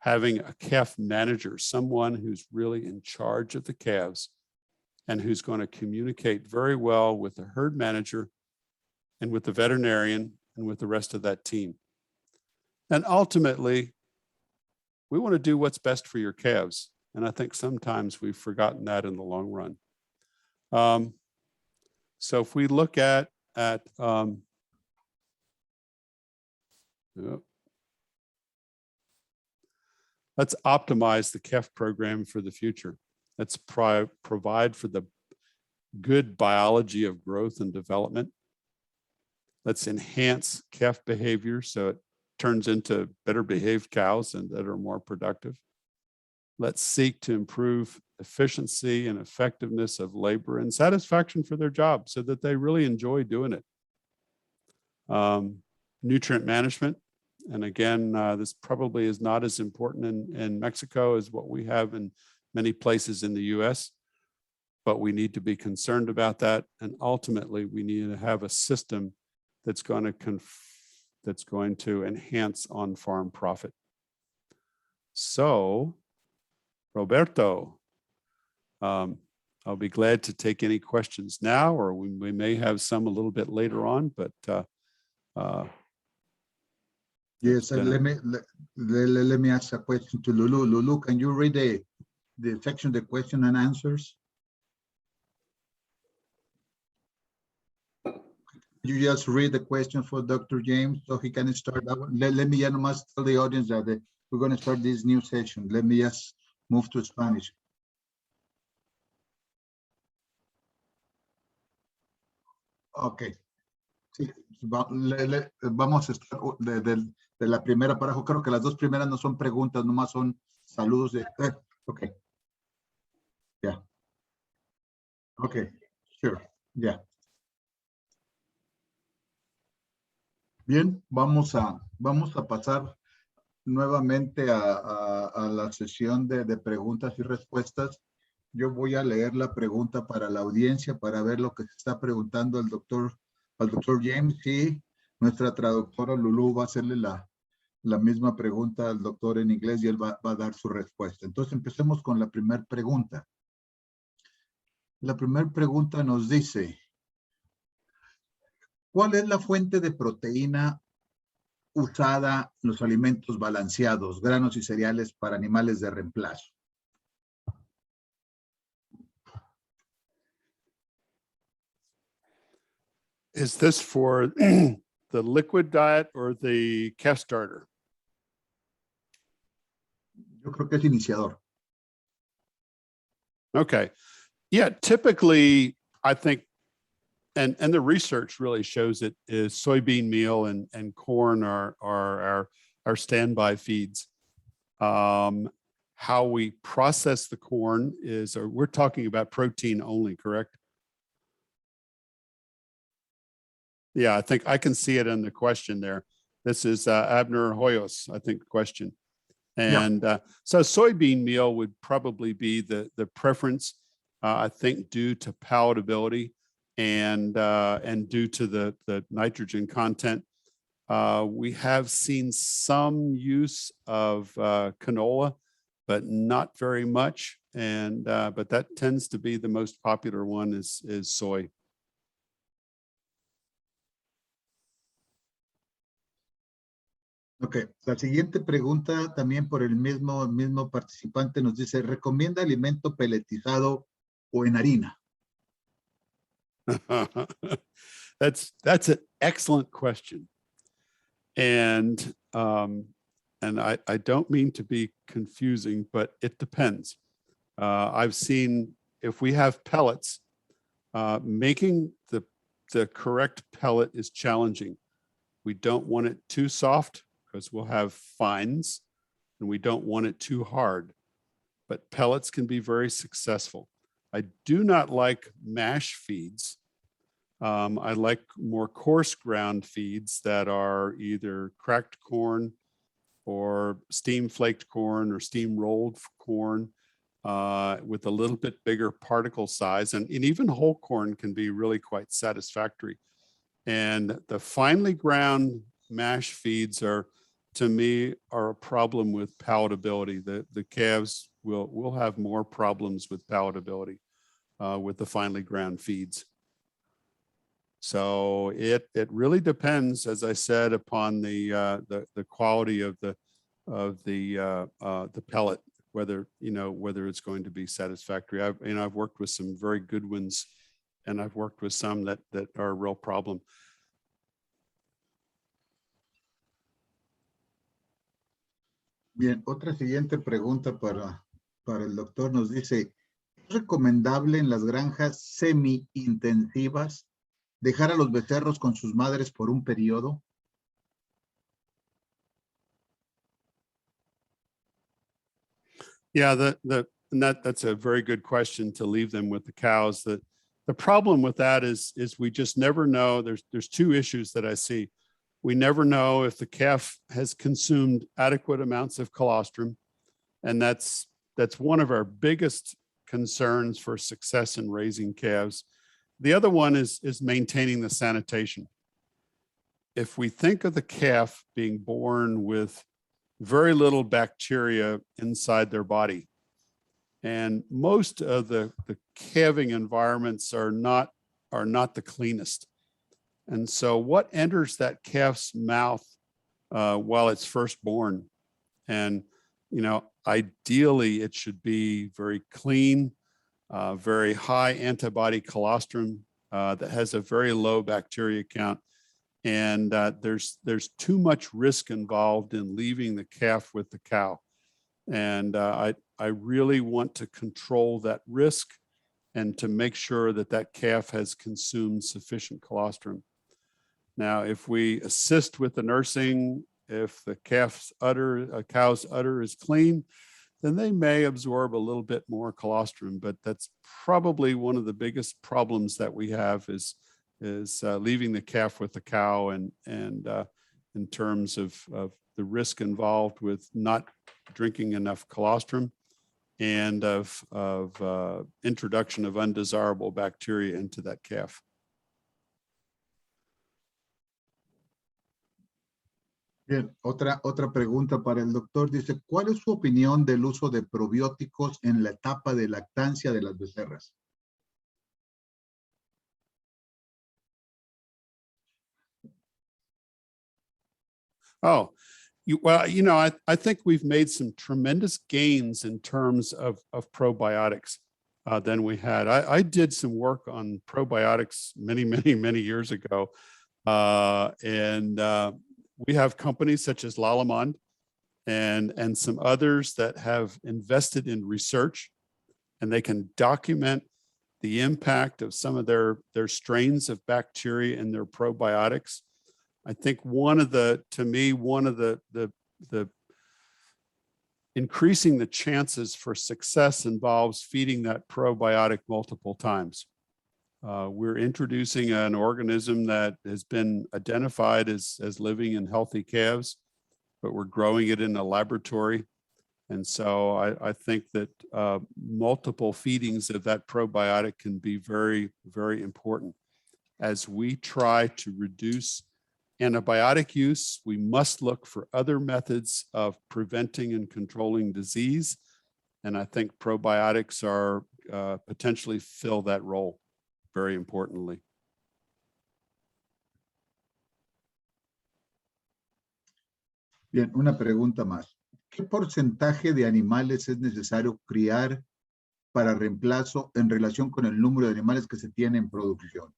having a calf manager, someone who's really in charge of the calves and who's going to communicate very well with the herd manager and with the veterinarian and with the rest of that team. And ultimately, we want to do what's best for your calves. And I think sometimes we've forgotten that in the long run. So if we look at let's optimize the calf program for the future. Let's provide for the good biology of growth and development. Let's enhance calf behavior so it turns into better behaved cows and that are more productive. Let's seek to improve efficiency and effectiveness of labor and satisfaction for their job so that they really enjoy doing it. Nutrient management. And again, this probably is not as important in Mexico as what we have in many places in the US, but we need to be concerned about that. And ultimately, we need to have a system that's going to enhance on-farm profit. So, Roberto, I'll be glad to take any questions now, or we may have some a little bit later on, but yes, let me ask a question to Lulu. Lulu, can you read the section, the question and answers? You just read the question for Dr. James so he can start that one. Let me just tell the audience that we're going to start this new session. Let me just move to Spanish. Okay. Vamos a estar de la primera para abajo. Creo que las dos primeras no son preguntas, nomás son saludos de... ok. Ya. Ok. Sure. Ya. Bien, vamos a pasar nuevamente a la sesión de preguntas y respuestas. Yo voy a leer la pregunta para la audiencia para ver lo que se está preguntando al doctor James, y nuestra traductora Lulú va a hacerle la misma pregunta al doctor en inglés y él va a dar su respuesta. Entonces empecemos con la primera pregunta. La primera pregunta nos dice, ¿cuál es la fuente de proteína usada en los alimentos balanceados, granos y cereales para animales de reemplazo? Is this for the liquid diet or the calf starter? Yo creo que es iniciador. Okay. Yeah, typically, I think, and the research really shows it, is soybean meal and corn are our standby feeds. How we process the corn is, or we're talking about protein only, correct? Yeah, I think I can see it in the question there. This is Abner Hoyos, I think, question. And so soybean meal would probably be the preference, I think, due to palatability and due to the nitrogen content. We have seen some use of canola, but not very much. And but that tends to be the most popular one is soy. Ok, la siguiente pregunta también por el mismo participante nos dice, ¿recomienda alimento peletizado o en harina? That's an excellent question. And I don't mean to be confusing, but it depends. I've seen, if we have pellets, making the correct pellet is challenging. We don't want it too soft because we'll have fines, and we don't want it too hard, but pellets can be very successful. I do not like mash feeds. I like more coarse ground feeds that are either cracked corn or steam flaked corn or steam rolled corn with a little bit bigger particle size. And even whole corn can be really quite satisfactory. And the finely ground mash feeds are, to me, are a problem with palatability. The calves will have more problems with palatability with the finely ground feeds. So it really depends, as I said, upon the quality of the pellet, whether it's going to be satisfactory. I've worked with some very good ones, and I've worked with some that are a real problem. Bien, otra siguiente pregunta para el doctor nos dice, ¿es recomendable en las granjas semi-intensivas dejar a los becerros con sus madres por un periodo? Yeah, that's a very good question, to leave them with the cows. The problem with that is we just never know. There's two issues that I see. We never know if the calf has consumed adequate amounts of colostrum, and that's one of our biggest concerns for success in raising calves. The other one is maintaining the sanitation. If we think of the calf being born with very little bacteria inside their body, and most of the calving environments are not the cleanest. And so what enters that calf's mouth while it's first born? And, ideally it should be very clean, very high antibody colostrum that has a very low bacteria count. And there's too much risk involved in leaving the calf with the cow. And I really want to control that risk and to make sure that calf has consumed sufficient colostrum. Now, if we assist with the nursing, if the cow's udder is clean, then they may absorb a little bit more colostrum, but that's probably one of the biggest problems that we have is leaving the calf with the cow, and in terms of the risk involved with not drinking enough colostrum and of introduction of undesirable bacteria into that calf. Bien, otra pregunta para el doctor. Dice, ¿cuál es su opinión del uso de probióticos en la etapa de lactancia de las becerras? Oh, well, you know, I think we've made some tremendous gains in terms of probiotics than we had. I did some work on probiotics many years ago. We have companies such as Lalamond and some others that have invested in research, and they can document the impact of some of their strains of bacteria in their probiotics. I think one of the increasing the chances for success involves feeding that probiotic multiple times. We're introducing an organism that has been identified as living in healthy calves, but we're growing it in a laboratory. And so I think that multiple feedings of that probiotic can be very, very important. As we try to reduce antibiotic use, we must look for other methods of preventing and controlling disease. And I think probiotics are potentially fill that role very importantly. Bien, una pregunta más. ¿Qué porcentaje de animales es necesario criar para reemplazo en relación con el número de animales que se tiene en producción?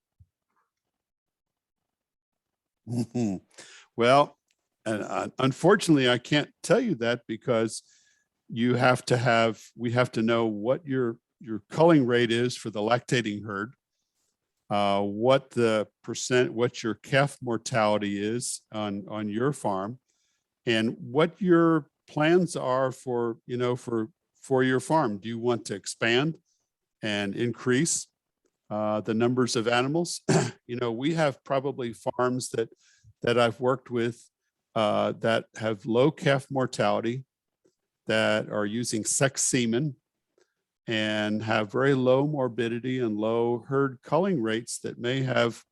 Well, unfortunately, I can't tell you that because we have to know what your culling rate is for the lactating herd, what your calf mortality is on your farm, and what your plans are for your farm. Do you want to expand and increase the numbers of animals? We have probably farms that I've worked with that have low calf mortality, that are using sex semen and have very low morbidity and low herd culling rates that may have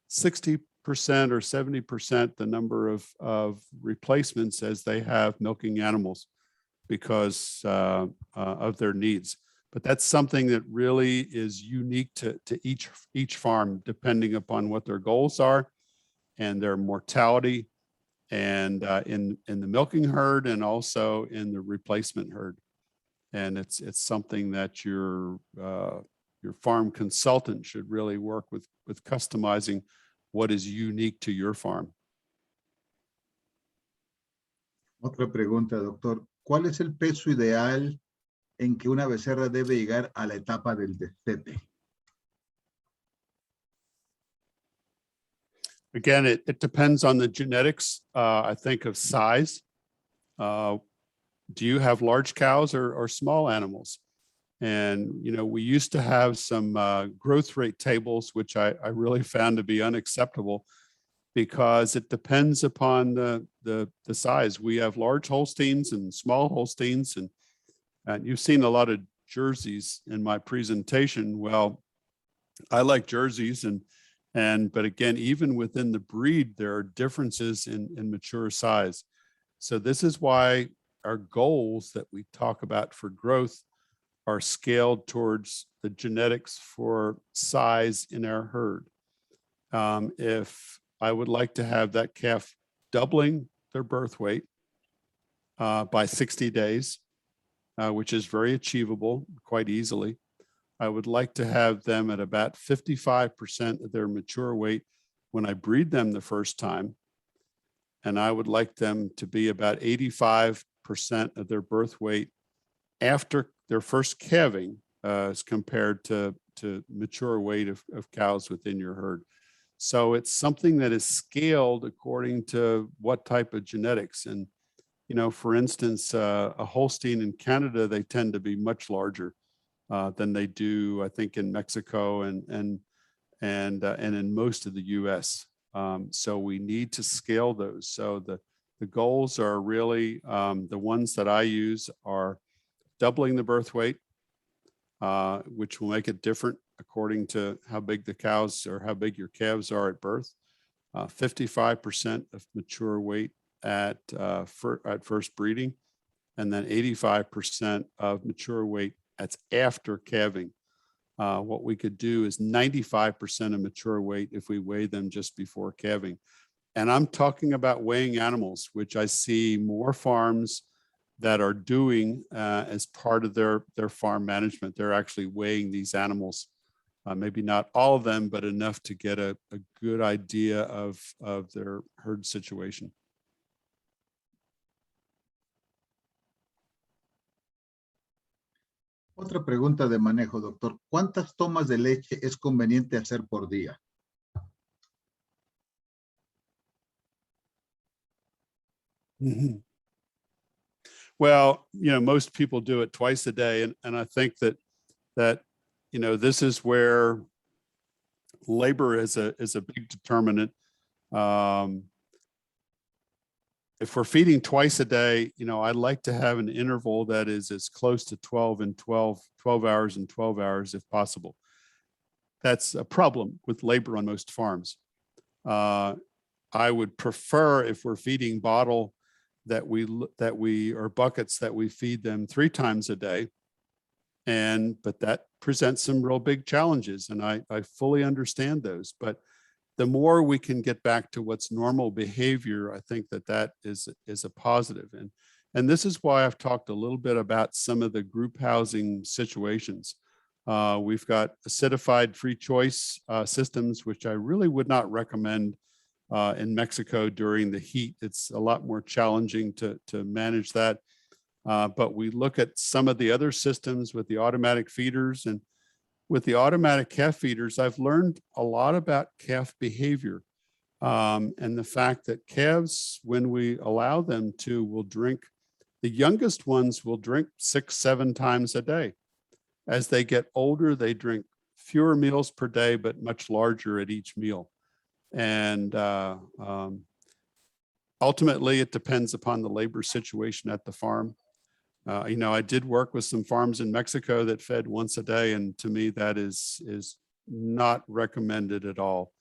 60% or 70% the number of replacements as they have milking animals because of their needs. But that's something that really is unique to each farm, depending upon what their goals are and their mortality, and in the milking herd and also in the replacement herd. And it's something that your farm consultant should really work with customizing what is unique to your farm. Otra pregunta, doctor. ¿Cuál es el peso ideal en que una becerra debe llegar a la etapa del destete? Again, it depends on the genetics, I think, of size. Do you have large cows or small animals? And, we used to have some growth rate tables, which I really found to be unacceptable because it depends upon the size. We have large Holsteins and small Holsteins, and you've seen a lot of Jerseys in my presentation. Well, I like Jerseys, but again, even within the breed, there are differences in mature size. So this is why our goals that we talk about for growth are scaled towards the genetics for size in our herd. If I would like to have that calf doubling their birth weight by 60 days, which is very achievable quite easily, I would like to have them at about 55% of their mature weight when I breed them the first time. And I would like them to be about 85% of their birth weight after their first calving as compared to mature weight of cows within your herd. So it's something that is scaled according to what type of genetics. And, you know, for instance, a Holstein in Canada, they tend to be much larger than they do, I think, in Mexico and in most of the US. So we need to scale those. So the goals are really, the ones that I use are doubling the birth weight, which will make it different according to how big the cows or how big your calves are at birth. 55% of mature weight at first breeding, and then 85% of mature weight that's after calving. What we could do is 95% of mature weight if we weigh them just before calving. And I'm talking about weighing animals, which I see more farms that are doing as part of their farm management. They're actually weighing these animals, maybe not all of them, but enough to get a good idea of their herd situation. Otra pregunta de manejo, doctor. ¿Cuántas tomas de leche es conveniente hacer por día? Mm-hmm. Well, you know, most people do it twice a day. And I think that, you know, this is where labor is a big determinant. If we're feeding twice a day, you know, I'd like to have an interval that is as close to 12 hours and 12 hours if possible. That's a problem with labor on most farms. I would prefer, if we're feeding bottle, that we or buckets that we feed them 3 times a day. But that presents some real big challenges, and I fully understand those. But the more we can get back to what's normal behavior, I think that is a positive. And this is why I've talked a little bit about some of the group housing situations. We've got acidified free choice systems, which I really would not recommend in Mexico during the heat. It's a lot more challenging to manage that. But we look at some of the other systems with the automatic feeders, and with the automatic calf feeders, I've learned a lot about calf behavior, and the fact that calves, when we allow them to, will drink, the youngest ones will drink 6-7 times a day. As they get older, they drink fewer meals per day, but much larger at each meal. And ultimately, it depends upon the labor situation at the farm. You know, I did work with some farms in Mexico that fed once a day, and to me, that is not recommended at all.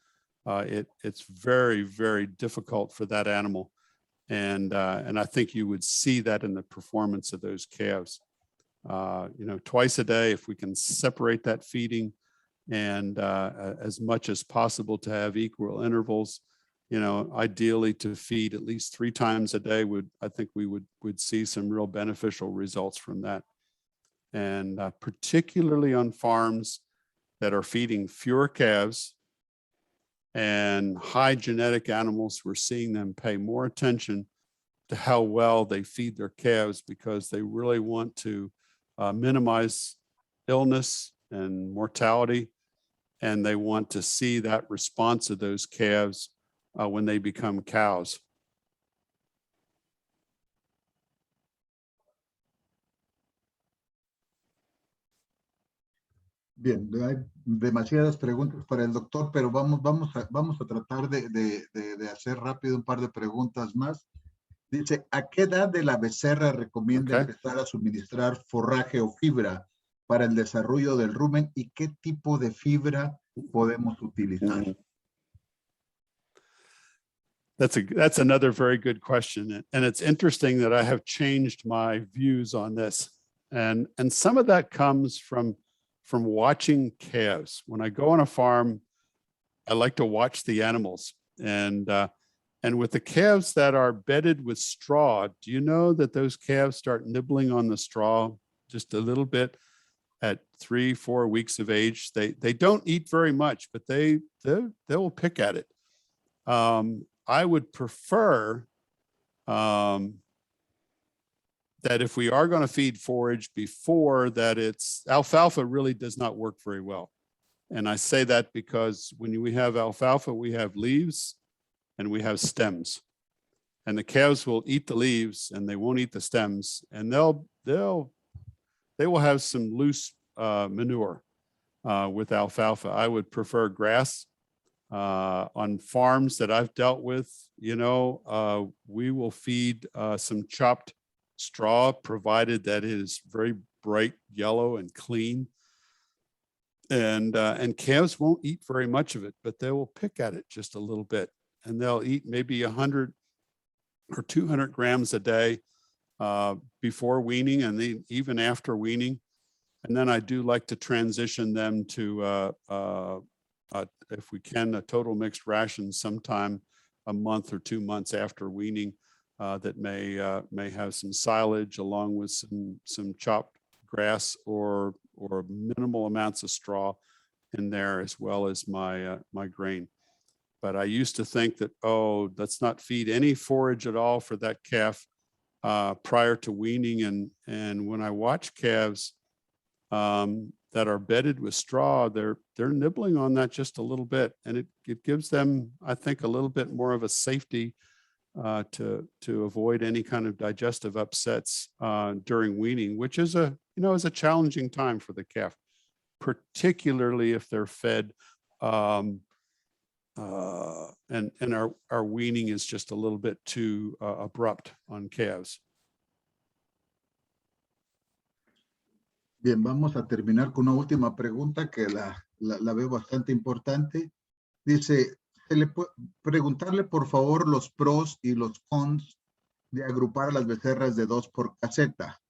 It's very, very difficult for that animal, and I think you would see that in the performance of those calves. You know, twice a day, if we can separate that feeding, and as much as possible to have equal intervals. You know, ideally to feed at least 3 times a day I think we would see some real beneficial results from that. And particularly on farms that are feeding fewer calves and high genetic animals, we're seeing them pay more attention to how well they feed their calves, because they really want to minimize illness and mortality. And they want to see that response of those calves when they become cows. Bien, hay demasiadas preguntas para el doctor, pero vamos a tratar de hacer rápido un par de preguntas más. Dice, ¿a qué edad de la becerra recomienda empezar a suministrar forraje o fibra para el desarrollo del rumen, y qué tipo de fibra podemos utilizar? That's another very good question. And it's interesting that I have changed my views on this. And some of that comes from watching calves. When I go on a farm, I like to watch the animals. And with the calves that are bedded with straw, do you know that those calves start nibbling on the straw just a little bit at 3-4 weeks of age? They don't eat very much, but they will pick at it. I would prefer that if we are going to feed forage before that, alfalfa really does not work very well. And I say that because when we have alfalfa, we have leaves and we have stems. And the calves will eat the leaves and they won't eat the stems. And they will have some loose manure with alfalfa. I would prefer grass. On farms that I've dealt with, you know, we will feed some chopped straw, provided that it is very bright yellow and clean. And calves won't eat very much of it, but they will pick at it just a little bit, and they'll eat maybe 100 or 200 grams a day before weaning, and then even after weaning. And then I do like to transition them to if we can, a total mixed ration sometime a month or 2 months after weaning that may have some silage along with some chopped grass or minimal amounts of straw in there, as well as my grain. But I used to think that, oh, let's not feed any forage at all for that calf prior to weaning. And when I watch calves that are bedded with straw, they're nibbling on that just a little bit, and it gives them, I think, a little bit more of a safety to avoid any kind of digestive upsets during weaning, which is a challenging time for the calf, particularly if they're fed and our weaning is just a little bit too abrupt on calves. Bien, vamos a terminar con una última pregunta que la veo bastante importante. Dice, preguntarle por favor los pros y los cons de agrupar a las becerras de 2 por caseta.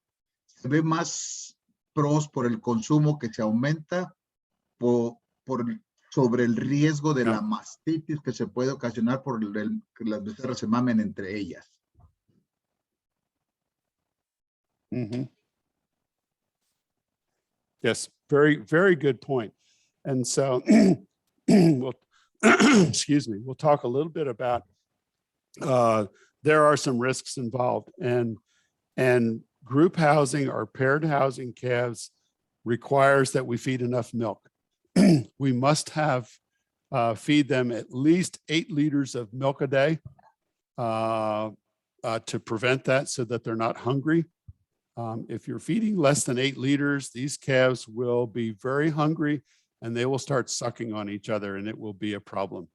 ¿Se ve más pros por el consumo que se aumenta sobre el riesgo de la mastitis que se puede ocasionar por que las becerras se mamen entre ellas? Mm-hmm. Yes, very, very good point. And so excuse me, we'll talk a little bit about there are some risks involved, and group housing or paired housing calves requires that we feed enough milk. We must feed them at least 8 liters of milk a day to prevent that, so that they're not hungry. If you're feeding less than 8 liters, these calves will be very hungry and they will start sucking on each other, and it will be a problem.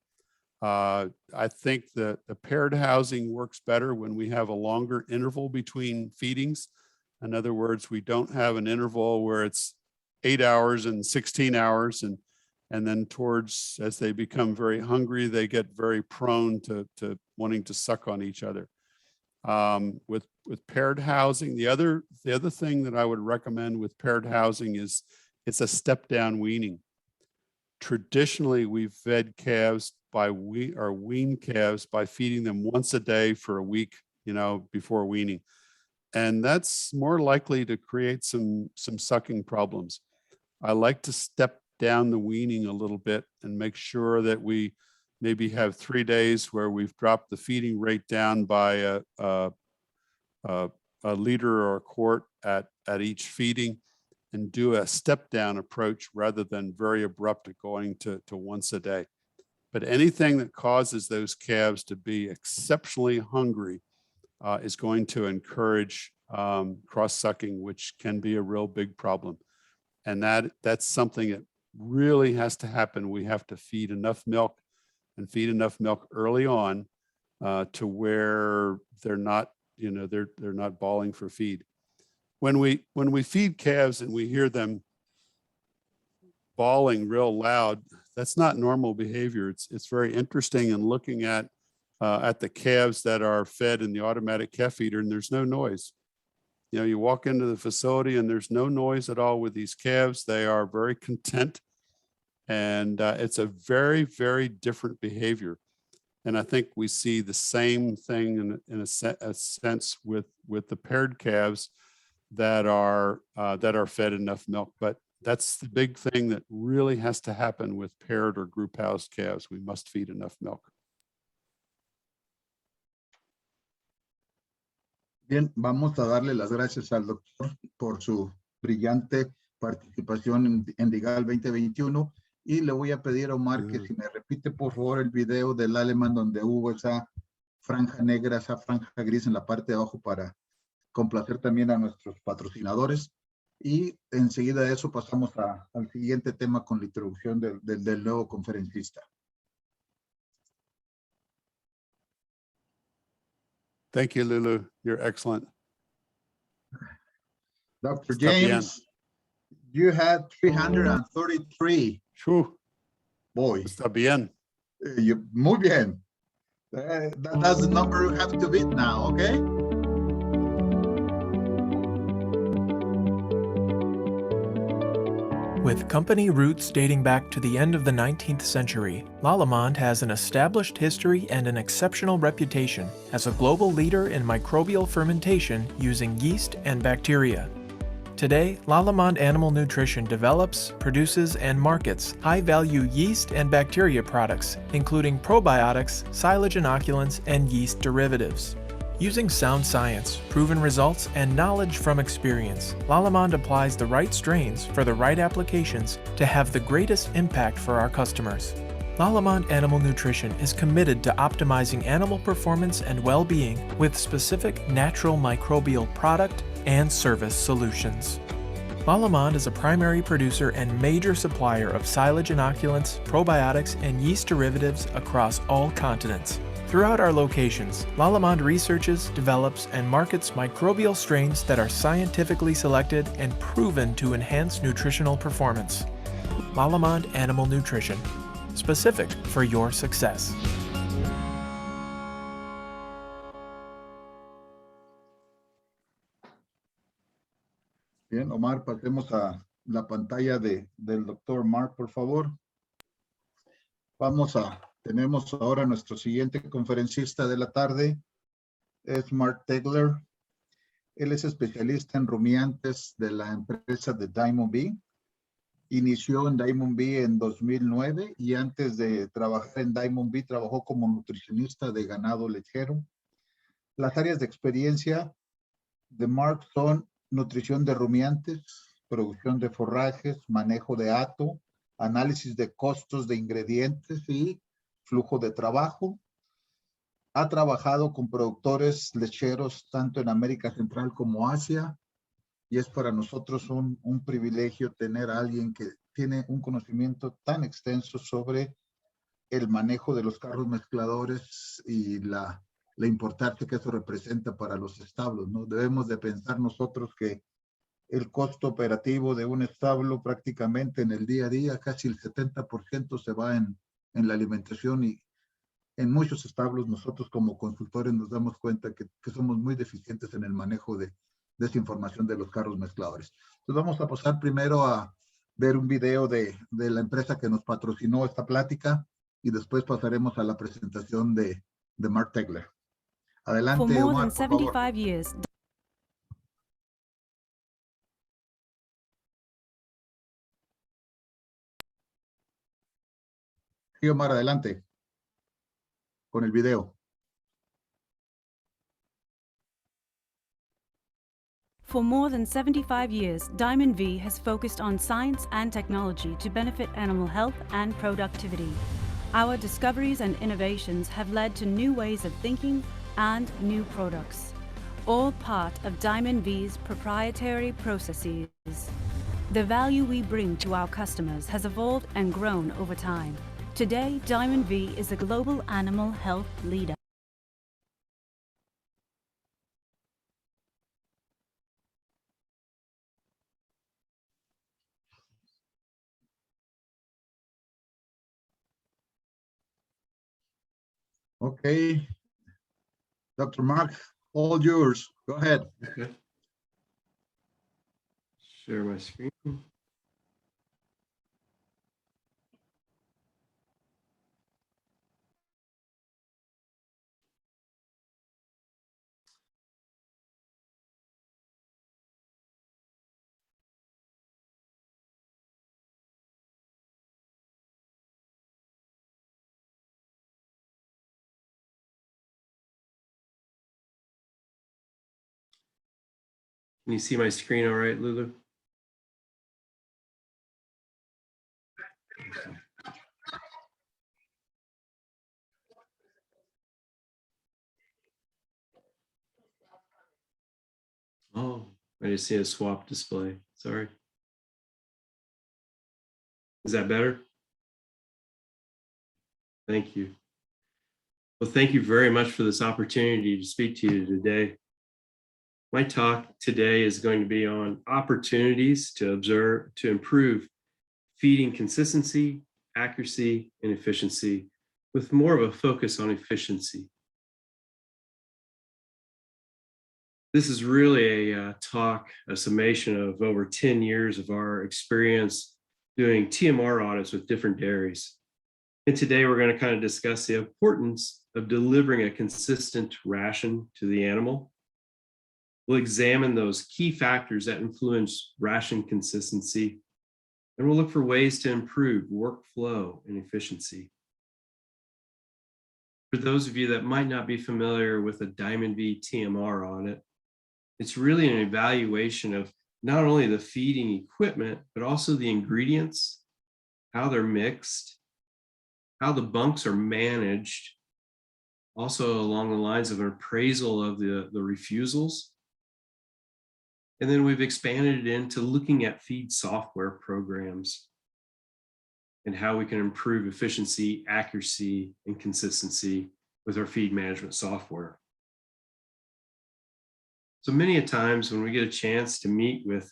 I think that the paired housing works better when we have a longer interval between feedings. In other words, we don't have an interval where it's 8 hours and 16 hours. And then towards, as they become very hungry, they get very prone to wanting to suck on each other. With paired housing, the other thing that I would recommend with paired housing is it's a step down weaning. Traditionally, we've fed calves wean calves by feeding them once a day for a week, before weaning. And that's more likely to create some sucking problems. I like to step down the weaning a little bit and make sure that we maybe have 3 days where we've dropped the feeding rate down by a liter or a quart at each feeding, and do a step down approach rather than very abrupt going to once a day. But anything that causes those calves to be exceptionally hungry is going to encourage cross-sucking, which can be a real big problem. And that's something that really has to happen. We have to feed enough milk, and feed enough milk early on to where they're not, they're not bawling for feed. When we feed calves and we hear them bawling real loud, that's not normal behavior. It's very interesting in looking at the calves that are fed in the automatic calf feeder, and there's no noise. You walk into the facility and there's no noise at all with these calves. They are very content, and it's a very, very different behavior. And I think we see the same thing in a sense with the paired calves that are fed enough milk. But that's the big thing that really has to happen with paired or group housed calves. We must feed enough milk. Bien, vamos a darle las gracias al doctor por su brillante participación en DIGAL 2021. Y le voy a pedir a Omar que si me repite por favor el video del alemán donde hubo esa franja negra, esa franja gris en la parte de abajo para complacer también a nuestros patrocinadores. Y enseguida de eso pasamos al siguiente tema con la introducción del nuevo conferencista. Thank you, Lulu. You're excellent. Dr. Está James, you had 333. Boy. Está bien. Muy bien. That's the number you have to beat now, okay? With company roots dating back to the end of the 19th century, Lallemand has an established history and an exceptional reputation as a global leader in microbial fermentation using yeast and bacteria. Today, Lallemand Animal Nutrition develops, produces, and markets high-value yeast and bacteria products, including probiotics, silage inoculants, and yeast derivatives. Using sound science, proven results, and knowledge from experience, Lallemand applies the right strains for the right applications to have the greatest impact for our customers. Lallemand Animal Nutrition is committed to optimizing animal performance and well-being with specific natural microbial product and service solutions. Lallemand is a primary producer and major supplier of silage inoculants, probiotics, and yeast derivatives across all continents. Throughout our locations, Lallemand researches, develops, and markets microbial strains that are scientifically selected and proven to enhance nutritional performance. Lallemand Animal Nutrition, specific for your success. Bien, Omar, pasemos a la pantalla del Dr. Mark, por favor. Tenemos ahora nuestro siguiente conferencista de la tarde, es Mark Tegeler. Él es especialista en rumiantes de la empresa de Diamond Bee. Inició en Diamond Bee en 2009 y antes de trabajar en Diamond Bee trabajó como nutricionista de ganado lechero. Las áreas de experiencia de Mark son nutrición de rumiantes, producción de forrajes, manejo de hato, análisis de costos de ingredientes y flujo de trabajo. Ha trabajado con productores lecheros tanto en América Central como Asia y es para nosotros un privilegio tener a alguien que tiene un conocimiento tan extenso sobre el manejo de los carros mezcladores y la importancia que eso representa para los establos, ¿no? Debemos de pensar nosotros que el costo operativo de un establo prácticamente en el día a día, casi el 70% se va en la alimentación y en muchos establos nosotros como consultores nos damos cuenta que somos muy deficientes en el manejo de esa información de los carros mezcladores. Entonces vamos a pasar primero a ver un video de la empresa que nos patrocinó esta plática y después pasaremos a la presentación de Mark Tegeler. Adelante, Omar, por favor. Sí, Omar, adelante con el video. For more than 75 years, Diamond V has focused on science and technology to benefit animal health and productivity. Our discoveries and innovations have led to new ways of thinking and new products, all part of Diamond V's proprietary processes. The value we bring to our customers has evolved and grown over time. Today, Diamond V is a global animal health leader. Okay. Dr. Mark, all yours. Go ahead. Okay. Share my screen. Can you see my screen all right, Lulu? I just see a swap display. Sorry. Is that better? Thank you. Well, thank you very much for this opportunity to speak to you today. My talk today is going to be on opportunities to observe, to improve feeding consistency, accuracy, and efficiency, with more of a focus on efficiency. This is really a talk, a summation of over 10 years of our experience doing TMR audits with different dairies. And today we're going to kind of discuss the importance of delivering a consistent ration to the animal. We'll examine those key factors that influence ration consistency, and we'll look for ways to improve workflow and efficiency. For those of you that might not be familiar with a Diamond V TMR audit, it's really an evaluation of not only the feeding equipment, but also the ingredients, how they're mixed, how the bunks are managed, also along the lines of an appraisal of the refusals. And then we've expanded it into looking at feed software programs and how we can improve efficiency, accuracy, and consistency with our feed management software. So many a times when we get a chance to meet with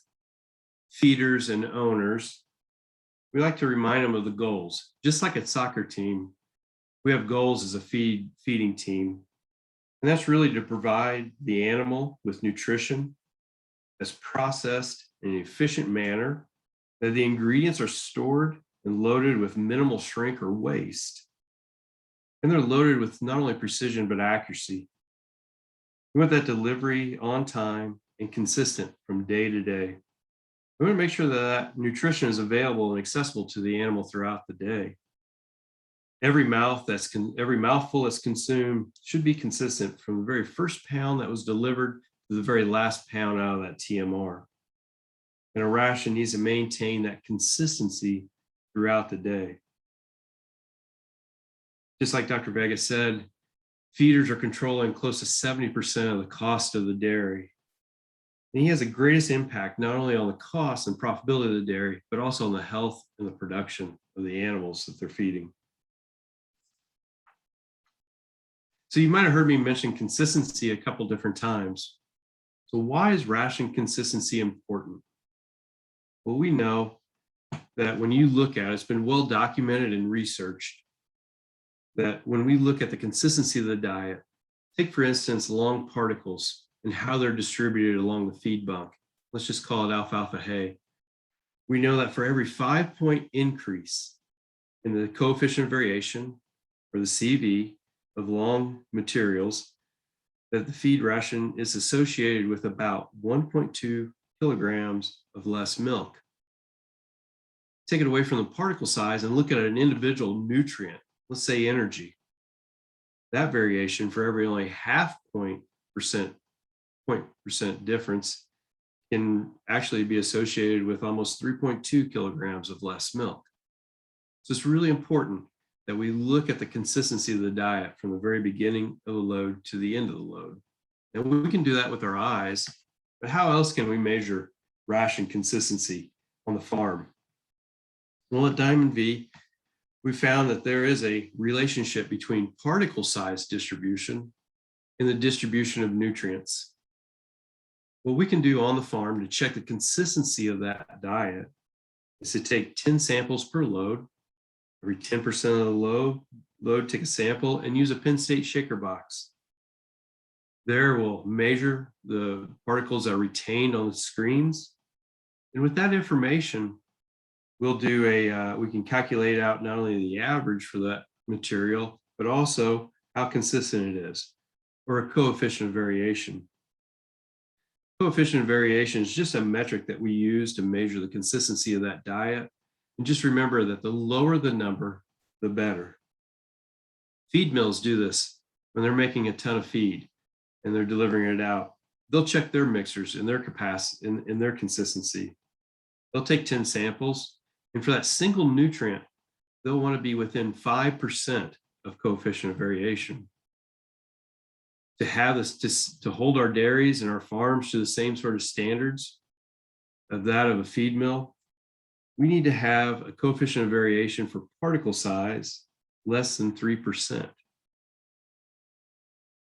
feeders and owners, we like to remind them of the goals. Just like a soccer team, we have goals as a feeding team. And that's really to provide the animal with nutrition that's processed in an efficient manner, that the ingredients are stored and loaded with minimal shrink or waste. And they're loaded with not only precision, but accuracy. We want that delivery on time and consistent from day to day. We want to make sure that nutrition is available and accessible to the animal throughout the day. Every mouthful that's consumed should be consistent from the very first pound that was delivered to the very last pound out of that TMR. And a ration needs to maintain that consistency throughout the day. Just like Dr. Vega said, feeders are controlling close to 70% of the cost of the dairy. And he has the greatest impact not only on the cost and profitability of the dairy, but also on the health and the production of the animals that they're feeding. So you might have heard me mention consistency a couple different times. So why is ration consistency important? Well, we know that when you look at it, it's been well documented and researched that when we look at the consistency of the diet, take for instance, long particles and how they're distributed along the feed bunk. Let's just call it alfalfa hay. We know that for every 5-point increase in the coefficient of variation, or the CV, of long materials, that the feed ration is associated with about 1.2 kilograms of less milk. Take it away from the particle size and look at an individual nutrient, let's say energy. That variation for every only point percent difference can actually be associated with almost 3.2 kilograms of less milk. So it's really important that we look at the consistency of the diet from the very beginning of the load to the end of the load. And we can do that with our eyes, but how else can we measure ration consistency on the farm? Well, at Diamond V, we found that there is a relationship between particle size distribution and the distribution of nutrients. What we can do on the farm to check the consistency of that diet is to take 10 samples per load. Every 10% of the load, take a sample and use a Penn State shaker box. There we'll measure the particles that are retained on the screens. And with that information, we'll do we can calculate out not only the average for that material, but also how consistent it is, or a coefficient of variation. Coefficient of variation is just a metric that we use to measure the consistency of that diet. And just remember that the lower the number, the better. Feed mills do this when they're making a ton of feed and they're delivering it out. They'll check their mixers and their capacity and their consistency. They'll take 10 samples, and for that single nutrient, they'll want to be within 5% of coefficient of variation. to have this, to hold our dairies and our farms to the same sort of standards of that of a feed mill, we need to have a coefficient of variation for particle size less than 3%.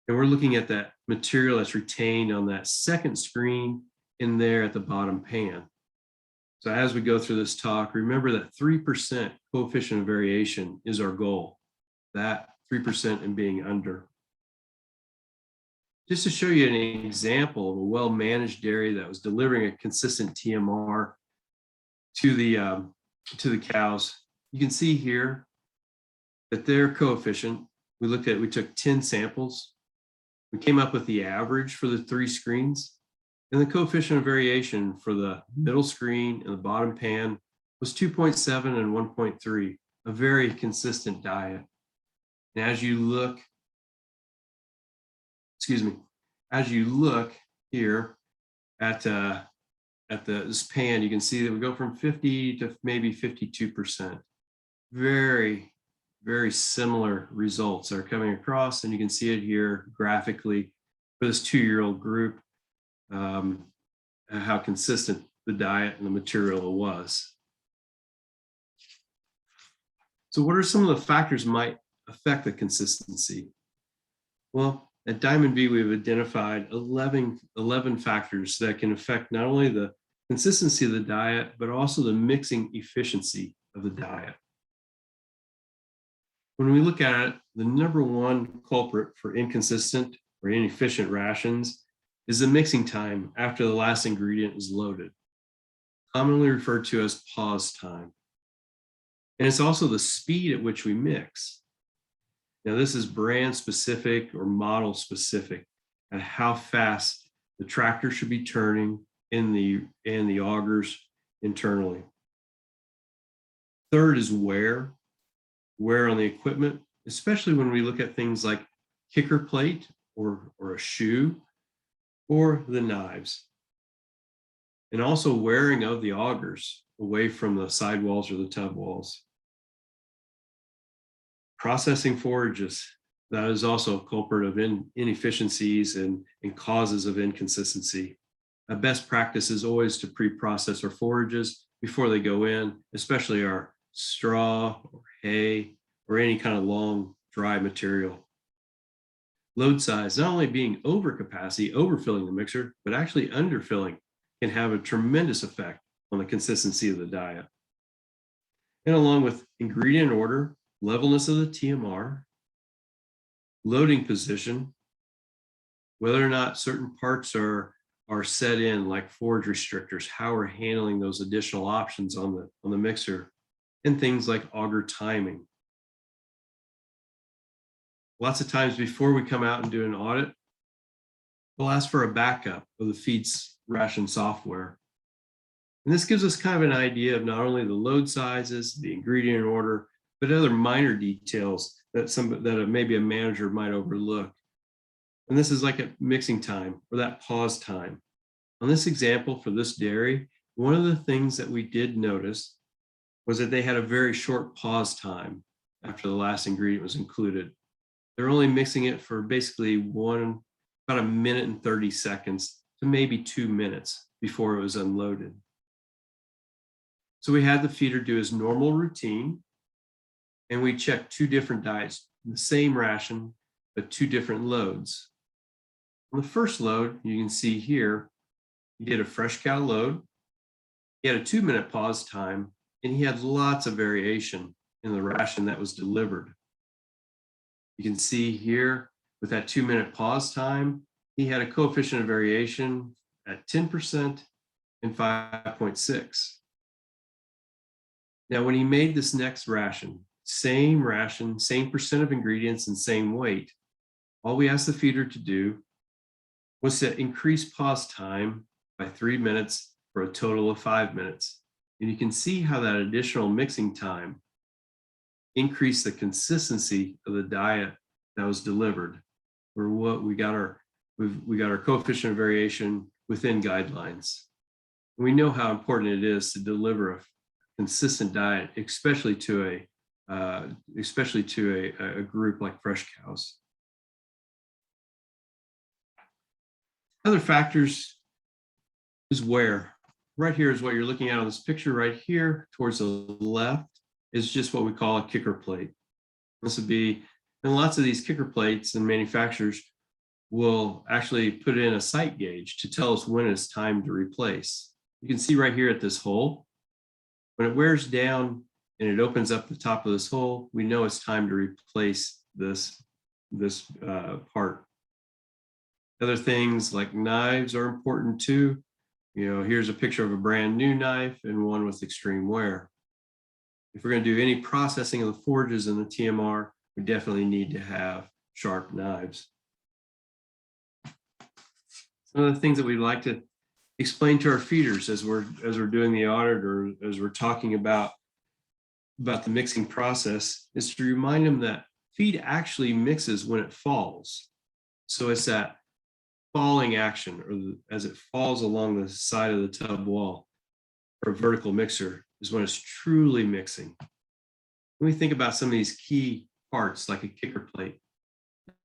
And we're looking at that material that's retained on that second screen in there at the bottom pan. So as we go through this talk, remember that 3% coefficient of variation is our goal, that 3% and being under. Just to show you an example of a well-managed dairy that was delivering a consistent TMR to the cows, you can see here that their coefficient, we took 10 samples. We came up with the average for the 3 screens, and the coefficient of variation for the middle screen and the bottom pan was 2.7 and 1.3, a very consistent diet. And as you look here at this pan, you can see that we go from 50 to maybe 52%. Very, very similar results are coming across, and you can see it here graphically for this 2-year-old group, how consistent the diet and the material was. So what are some of the factors that might affect the consistency? Well, at Diamond V, we've identified 11 factors that can affect not only the consistency of the diet, but also the mixing efficiency of the diet. When we look at it, the number one culprit for inconsistent or inefficient rations is the mixing time after the last ingredient is loaded, commonly referred to as pause time. And it's also the speed at which we mix. Now, this is brand specific or model specific at how fast the tractor should be turning in the augers internally. Third is wear on the equipment, especially when we look at things like kicker plate or a shoe or the knives. And also wearing of the augers away from the sidewalls or the tub walls. Processing forages, that is also a culprit of inefficiencies and causes of inconsistency. A best practice is always to pre-process our forages before they go in, especially our straw or hay or any kind of long dry material. Load size, not only being over capacity, overfilling the mixer, but actually underfilling can have a tremendous effect on the consistency of the diet. And along with ingredient order, levelness of the TMR, loading position, whether or not certain parts are set in like forage restrictors, how we're handling those additional options on the mixer, and things like auger timing. Lots of times before we come out and do an audit, we'll ask for a backup of the feeds ration software. And this gives us kind of an idea of not only the load sizes, the ingredient order, but other minor details that maybe a manager might overlook. And this is like a mixing time or that pause time. On this example for this dairy, one of the things that we did notice was that they had a very short pause time after the last ingredient was included. They're only mixing it for basically about 1 minute and 30 seconds to maybe 2 minutes before it was unloaded. So we had the feeder do his normal routine, and we checked 2 different diets, the same ration, but 2 different loads. On the first load, you can see here, he did a fresh cow load. He had a 2-minute pause time, and he had lots of variation in the ration that was delivered. You can see here with that 2-minute pause time, he had a coefficient of variation at 10% and 5.6. Now, when he made this next ration, same percent of ingredients and same weight, all we asked the feeder to do was to increase pause time by 3 minutes for a total of 5 minutes. And you can see how that additional mixing time increased the consistency of the diet that was delivered, or what we got our coefficient of variation within guidelines. And we know how important it is to deliver a consistent diet, especially to a group like fresh cows. Other factors is wear. Right here is what you're looking at on this picture right here towards the left is just what we call a kicker plate. This would be, and lots of these kicker plates and manufacturers will actually put in a sight gauge to tell us when it's time to replace. You can see right here at this hole, when it wears down and it opens up the top of this hole, we know it's time to replace this part. Other things like knives are important too. You know, here's a picture of a brand new knife and one with extreme wear. If we're going to do any processing of the forges in the TMR, we definitely need to have sharp knives. Some of the things that we'd like to explain to our feeders as we're doing the audit or as we're talking about the mixing process is to remind them that feed actually mixes when it falls. So it's that falling action, or as it falls along the side of the tub wall, or a vertical mixer is when it's truly mixing. When we think about some of these key parts like a kicker plate,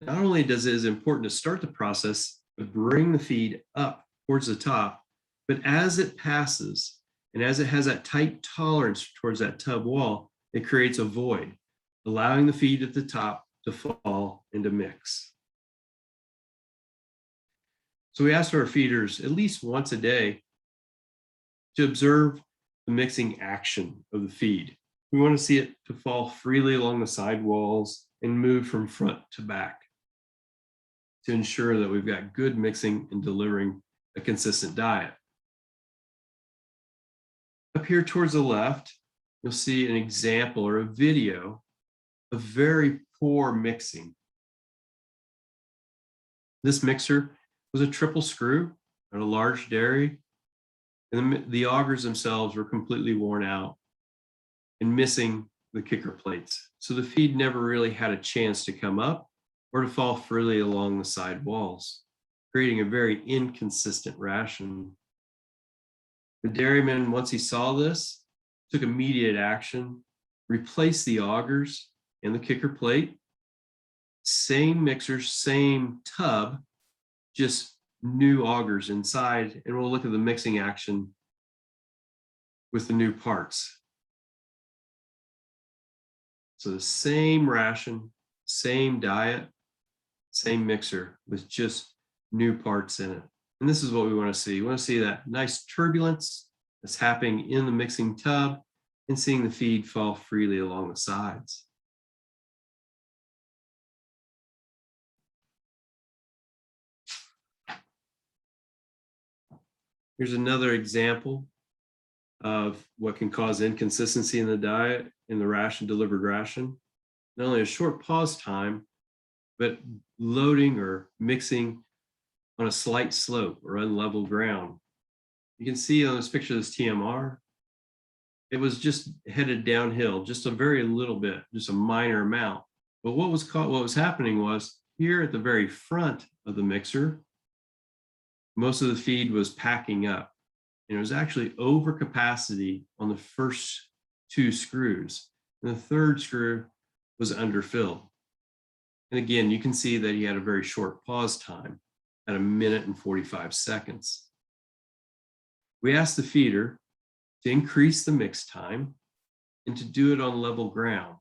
not only is it important to start the process, but bring the feed up towards the top, but as it passes and as it has that tight tolerance towards that tub wall, it creates a void, allowing the feed at the top to fall and to mix. So we asked our feeders at least once a day to observe the mixing action of the feed. We want to see it to fall freely along the side walls and move from front to back to ensure that we've got good mixing and delivering a consistent diet. Up here towards the left, you'll see an example or a video of very poor mixing. This mixer was a triple screw at a large dairy, and the augers themselves were completely worn out and missing the kicker plates. So the feed never really had a chance to come up or to fall freely along the side walls, creating a very inconsistent ration. The dairyman, once he saw this, took immediate action, replaced the augers and the kicker plate, same mixer, same tub, just new augers inside, and we'll look at the mixing action with the new parts. So the same ration, same diet, same mixer with just new parts in it. And this is what we want to see. We want to see that nice turbulence that's happening in the mixing tub and seeing the feed fall freely along the sides. Here's another example of what can cause inconsistency in the diet, in the ration, delivered ration. Not only a short pause time, but loading or mixing on a slight slope or unlevel ground. You can see on this picture of this TMR, it was just headed downhill, just a very little bit, just a minor amount. But what was happening was here at the very front of the mixer, most of the feed was packing up, and it was actually over capacity on the first two screws, and the third screw was underfilled. And again, you can see that he had a very short pause time at 1 minute and 45 seconds. We asked the feeder to increase the mix time and to do it on level ground.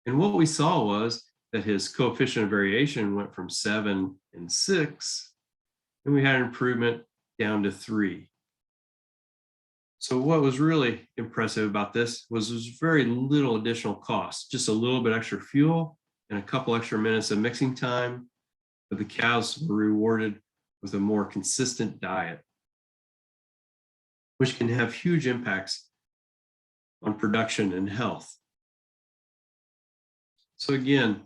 And what we saw was that his coefficient of variation went from 7 and 6, and we had an improvement down to 3. So what was really impressive about this was there's very little additional cost, just a little bit extra fuel and a couple extra minutes of mixing time, but the cows were rewarded with a more consistent diet, which can have huge impacts on production and health. So again,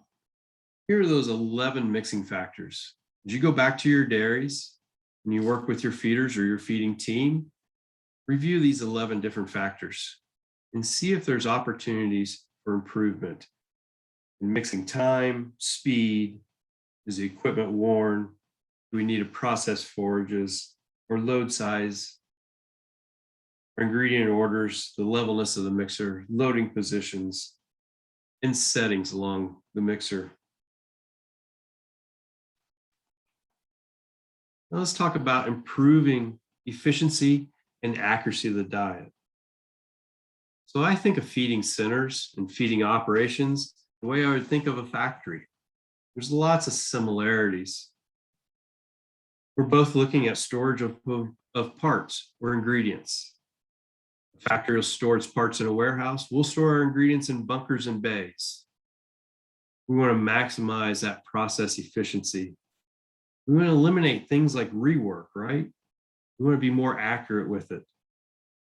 here are those 11 mixing factors. As you go back to your dairies and you work with your feeders or your feeding team, review these 11 different factors and see if there's opportunities for improvement in mixing time, speed. Is the equipment worn? Do we need to process forages or load size? Our ingredient orders, the levelness of the mixer, loading positions, and settings along the mixer. Now let's talk about improving efficiency and accuracy of the diet. So I think of feeding centers and feeding operations the way I would think of a factory. There's lots of similarities. We're both looking at storage of parts or ingredients. The factory will store its parts in a warehouse. We'll store our ingredients in bunkers and bays. We want to maximize that process efficiency. We want to eliminate things like rework, right? We want to be more accurate with it.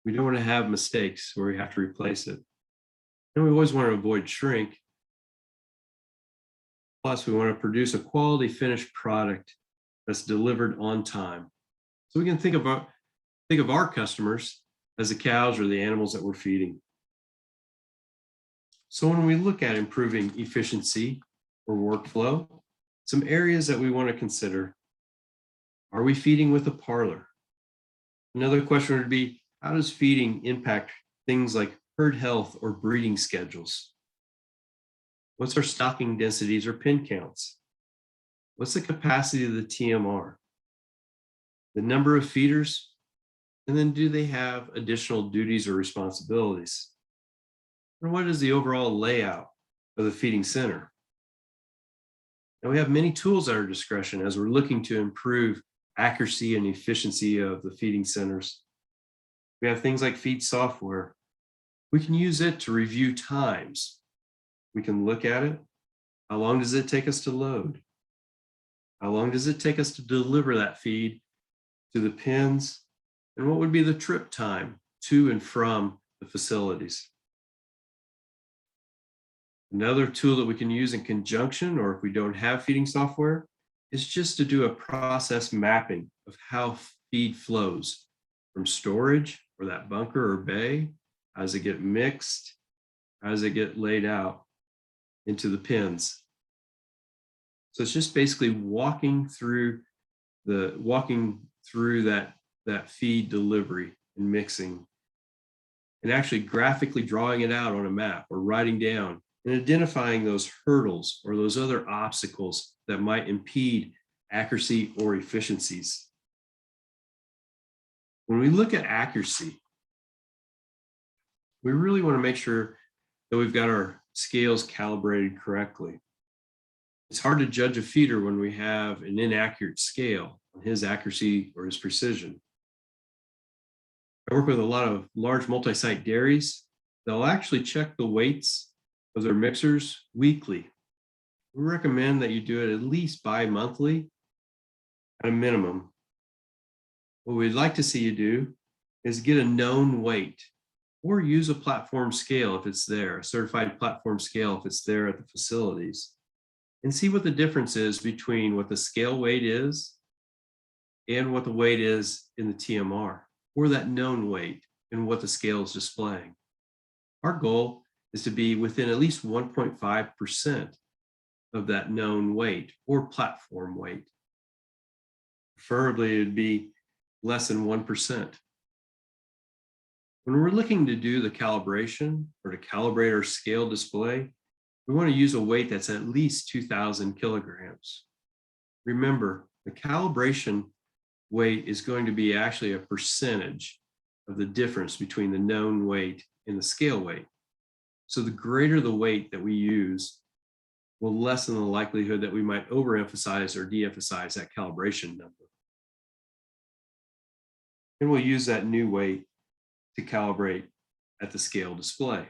We don't want to have mistakes where we have to replace it. And we always want to avoid shrink. Plus, we want to produce a quality finished product that's delivered on time. So we can think of our customers as the cows or the animals that we're feeding. So when we look at improving efficiency or workflow, some areas that we want to consider: are we feeding with a parlor? Another question would be, how does feeding impact things like herd health or breeding schedules? What's our stocking densities or pen counts? What's the capacity of the TMR? The number of feeders? And then do they have additional duties or responsibilities? And what is the overall layout of the feeding center? Now we have many tools at our discretion as we're looking to improve accuracy and efficiency of the feeding centers. We have things like feed software. We can use it to review times. We can look at it. How long does it take us to load? How long does it take us to deliver that feed to the pens? And what would be the trip time to and from the facilities? Another tool that we can use in conjunction, or if we don't have feeding software, is just to do a process mapping of how feed flows from storage or that bunker or bay. How does it get mixed? How does it get laid out into the pens? So it's just basically walking through that feed delivery and mixing, and actually graphically drawing it out on a map or writing down and identifying those hurdles or those other obstacles that might impede accuracy or efficiencies. When we look at accuracy, we really want to make sure that we've got our scales calibrated correctly. It's hard to judge a feeder when we have an inaccurate scale on his accuracy or his precision. I work with a lot of large multi-site dairies. They'll actually check the weights of their mixers weekly. We recommend that you do it at least bi-monthly at a minimum. What we'd like to see you do is get a known weight, or use a platform scale if it's there, a certified platform scale if it's there at the facilities, and see what the difference is between what the scale weight is and what the weight is in the TMR, or that known weight and what the scale is displaying. Our goal is to be within at least 1.5% of that known weight or platform weight. Preferably, it'd be less than 1%. When we're looking to do the calibration or to calibrate our scale display, we want to use a weight that's at least 2,000 kilograms. Remember, the calibration weight is going to be actually a percentage of the difference between the known weight and the scale weight. So the greater the weight that we use will lessen the likelihood that we might overemphasize or de-emphasize that calibration number. And we'll use that new weight to calibrate at the scale display.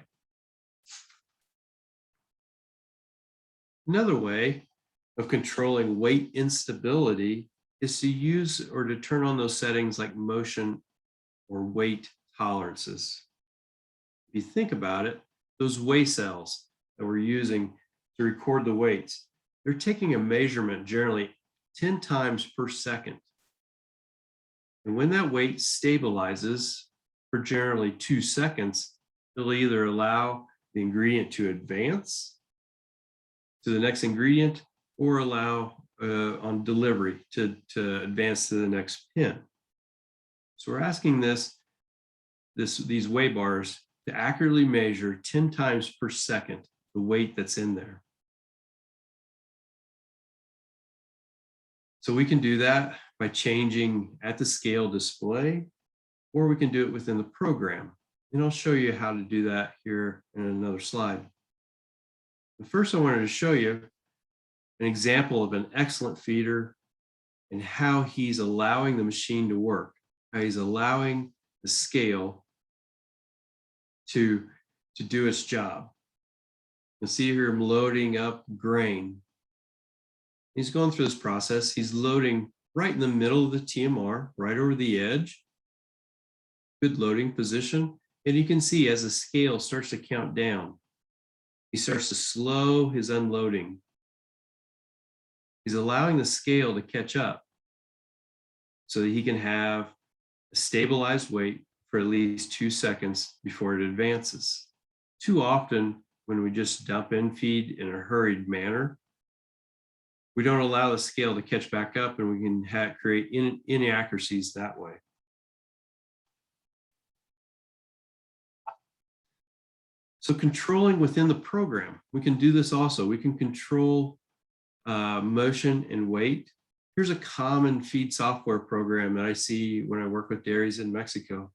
Another way of controlling weight instability is to use or to turn on those settings like motion or weight tolerances. If you think about it, those weigh cells that we're using to record the weights, they're taking a measurement generally 10 times per second. And when that weight stabilizes for generally 2 seconds, it'll either allow the ingredient to advance to the next ingredient or allow on delivery to advance to the next pin. So we're asking these weigh bars to accurately measure 10 times per second the weight that's in there. So we can do that by changing at the scale display, or we can do it within the program. And I'll show you how to do that here in another slide. But first, I wanted to show you an example of an excellent feeder and how he's allowing the machine to work, how he's allowing the scale to do its job. You'll see here him loading up grain. He's going through this process. He's loading right in the middle of the TMR, right over the edge. Good loading position. And you can see as the scale starts to count down, he starts to slow his unloading. He's allowing the scale to catch up so that he can have a stabilized weight for at least 2 seconds before it advances. Too often, when we just dump in feed in a hurried manner, we don't allow the scale to catch back up, and we can create inaccuracies that way. So controlling within the program, we can do this also. We can control motion and weight. Here's a common feed software program that I see when I work with dairies in Mexico.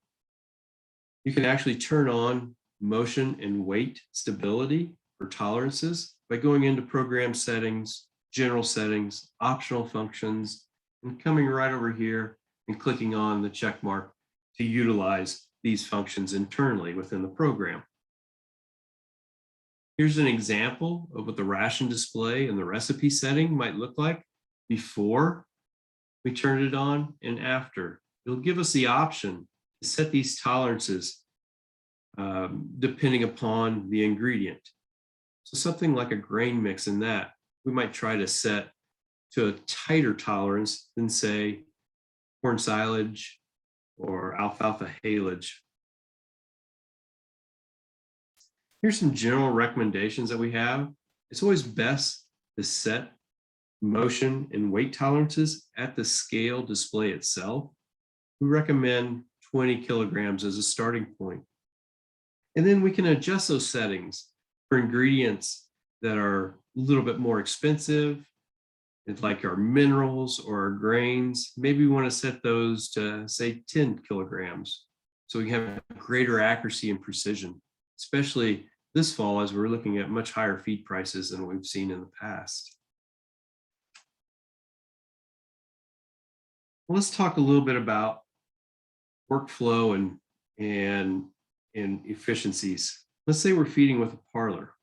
You can actually turn on motion and weight stability or tolerances by going into program settings, general settings, optional functions, and coming right over here and clicking on the check mark to utilize these functions internally within the program. Here's an example of what the ration display and the recipe setting might look like before we turn it on and after. It'll give us the option to set these tolerances depending upon the ingredient. So something like a grain mix in that, we might try to set to a tighter tolerance than, say, corn silage or alfalfa haylage. Here's some general recommendations that we have. It's always best to set motion and weight tolerances at the scale display itself. We recommend 20 kilograms as a starting point. And then we can adjust those settings for ingredients that are a little bit more expensive, like our minerals or our grains. Maybe we want to set those to, say, 10 kilograms, so we can have greater accuracy and precision, especially this fall as we're looking at much higher feed prices than we've seen in the past. Well, let's talk a little bit about workflow and efficiencies. Let's say we're feeding with a parlor.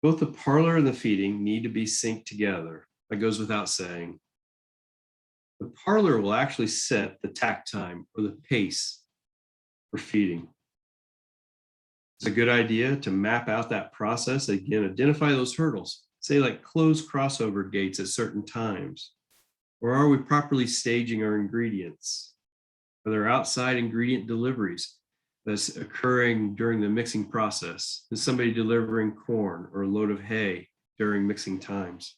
Both the parlor and the feeding need to be synced together. That goes without saying. The parlor will actually set the tack time or the pace for feeding. It's a good idea to map out that process. Again, identify those hurdles. Say like close crossover gates at certain times. Or are we properly staging our ingredients? Are there outside ingredient deliveries that's occurring during the mixing process? Is somebody delivering corn or a load of hay during mixing times?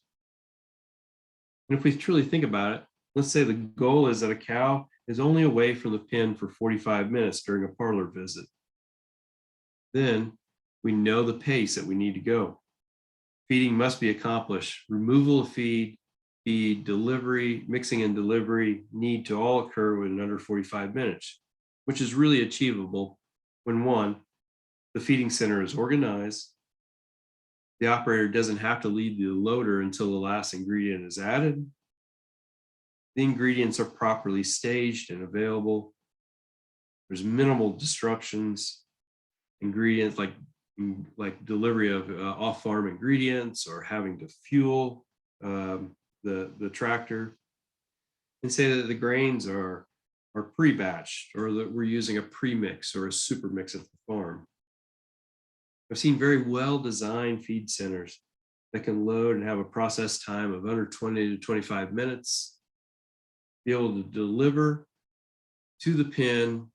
And if we truly think about it, let's say the goal is that a cow is only away from the pen for 45 minutes during a parlor visit. Then we know the pace that we need to go. Feeding must be accomplished. Removal of feed, delivery, mixing and delivery need to all occur within under 45 minutes, which is really achievable when, one, the feeding center is organized, the operator doesn't have to leave the loader until the last ingredient is added, the ingredients are properly staged and available, there's minimal disruptions, ingredients like delivery of off-farm ingredients or having to fuel the tractor, and say that the grains are pre-batched or that we're using a pre-mix or a super mix at the farm. I've seen very well-designed feed centers that can load and have a process time of under 20 to 25 minutes, be able to deliver to the pen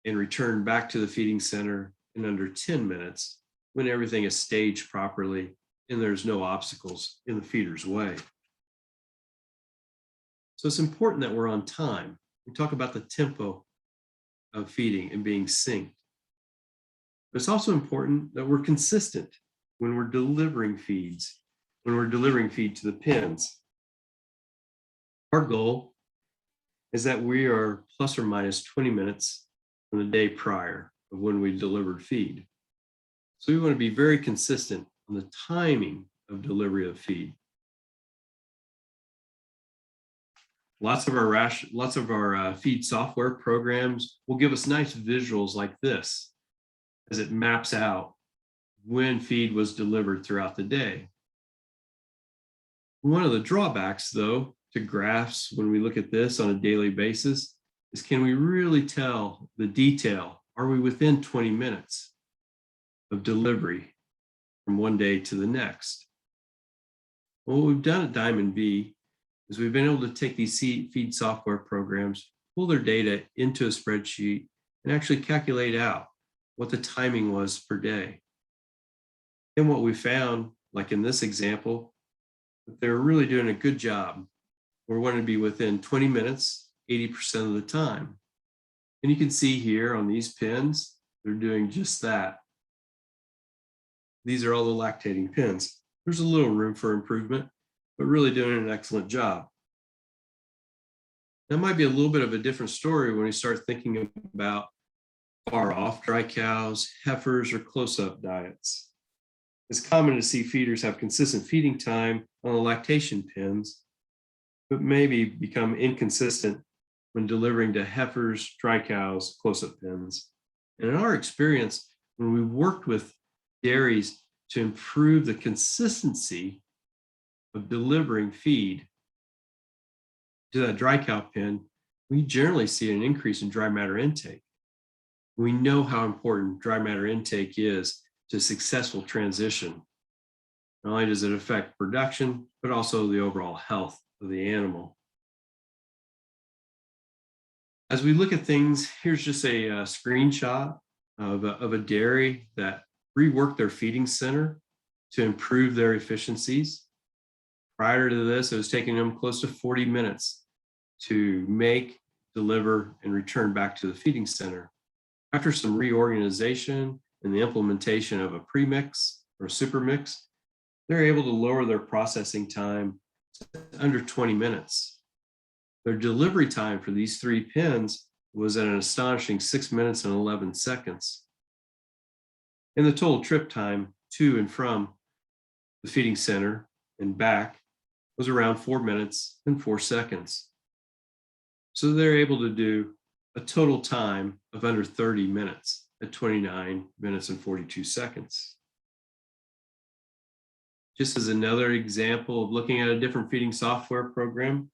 and return back to the feeding center in under 10 minutes when everything is staged properly and there's no obstacles in the feeder's way. So it's important that we're on time. We talk about the tempo of feeding and being synced. But it's also important that we're consistent when we're delivering feeds, when we're delivering feed to the pens. Our goal is that we are plus or minus 20 minutes from the day prior of when we delivered feed. So we want to be very consistent on the timing of delivery of feed. Lots of our feed software programs will give us nice visuals like this as it maps out when feed was delivered throughout the day. One of the drawbacks, though, to graphs when we look at this on a daily basis is, can we really tell the detail? Are we within 20 minutes of delivery from one day to the next? Well, what we've done at Diamond V is we've been able to take these feed software programs, pull their data into a spreadsheet, and actually calculate out what the timing was per day. And what we found, like in this example, that they're really doing a good job. We're going to be within 20 minutes, 80% of the time. And you can see here on these pins, they're doing just that. These are all the lactating pins. There's a little room for improvement, but really doing an excellent job. That might be a little bit of a different story when you start thinking about far off dry cows, heifers, or close-up diets. It's common to see feeders have consistent feeding time on the lactation pins, but maybe become inconsistent when delivering to heifers, dry cows, close-up pins. And in our experience, when we worked with dairies to improve the consistency of delivering feed to that dry cow pen, we generally see an increase in dry matter intake. We know how important dry matter intake is to successful transition. Not only does it affect production, but also the overall health of the animal. As we look at things, here's just a screenshot of a dairy that reworked their feeding center to improve their efficiencies. Prior to this, it was taking them close to 40 minutes to make, deliver, and return back to the feeding center. After some reorganization and the implementation of a premix or a super mix, they're able to lower their processing time to under 20 minutes. Their delivery time for these 3 pins was at an astonishing 6 minutes and 11 seconds. And the total trip time to and from the feeding center and back was around 4 minutes and 4 seconds. So they're able to do a total time of under 30 minutes at 29 minutes and 42 seconds. Just as another example of looking at a different feeding software program,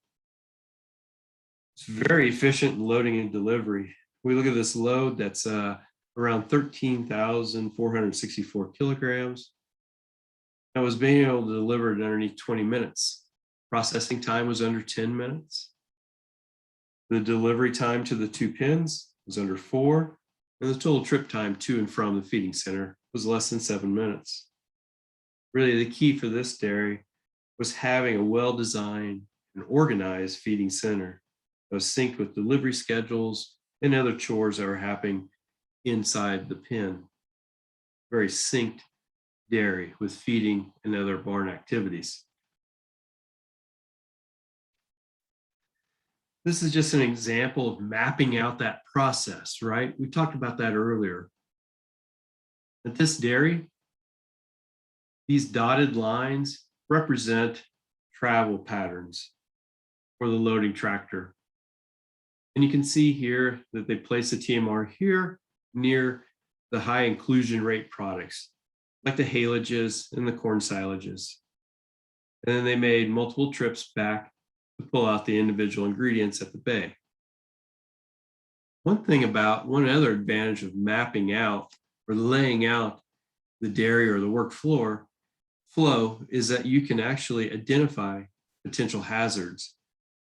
it's very efficient in loading and delivery. We look at this load that's around 13,464 kilograms. I was being able to deliver it underneath 20 minutes. Processing time was under 10 minutes. The delivery time to the 2 pins was under 4, and the total trip time to and from the feeding center was less than 7 minutes. Really, the key for this dairy was having a well-designed and organized feeding center that was synced with delivery schedules and other chores that were happening inside the pen. Very synced dairy with feeding and other barn activities. This is just an example of mapping out that process, right? We talked about that earlier. At this dairy, these dotted lines represent travel patterns for the loading tractor. And you can see here that they place the TMR here near the high inclusion rate products, like the haylage and the corn silages. And then they made multiple trips back to pull out the individual ingredients at the bay. One other advantage of mapping out or laying out the dairy or the work flow is that you can actually identify potential hazards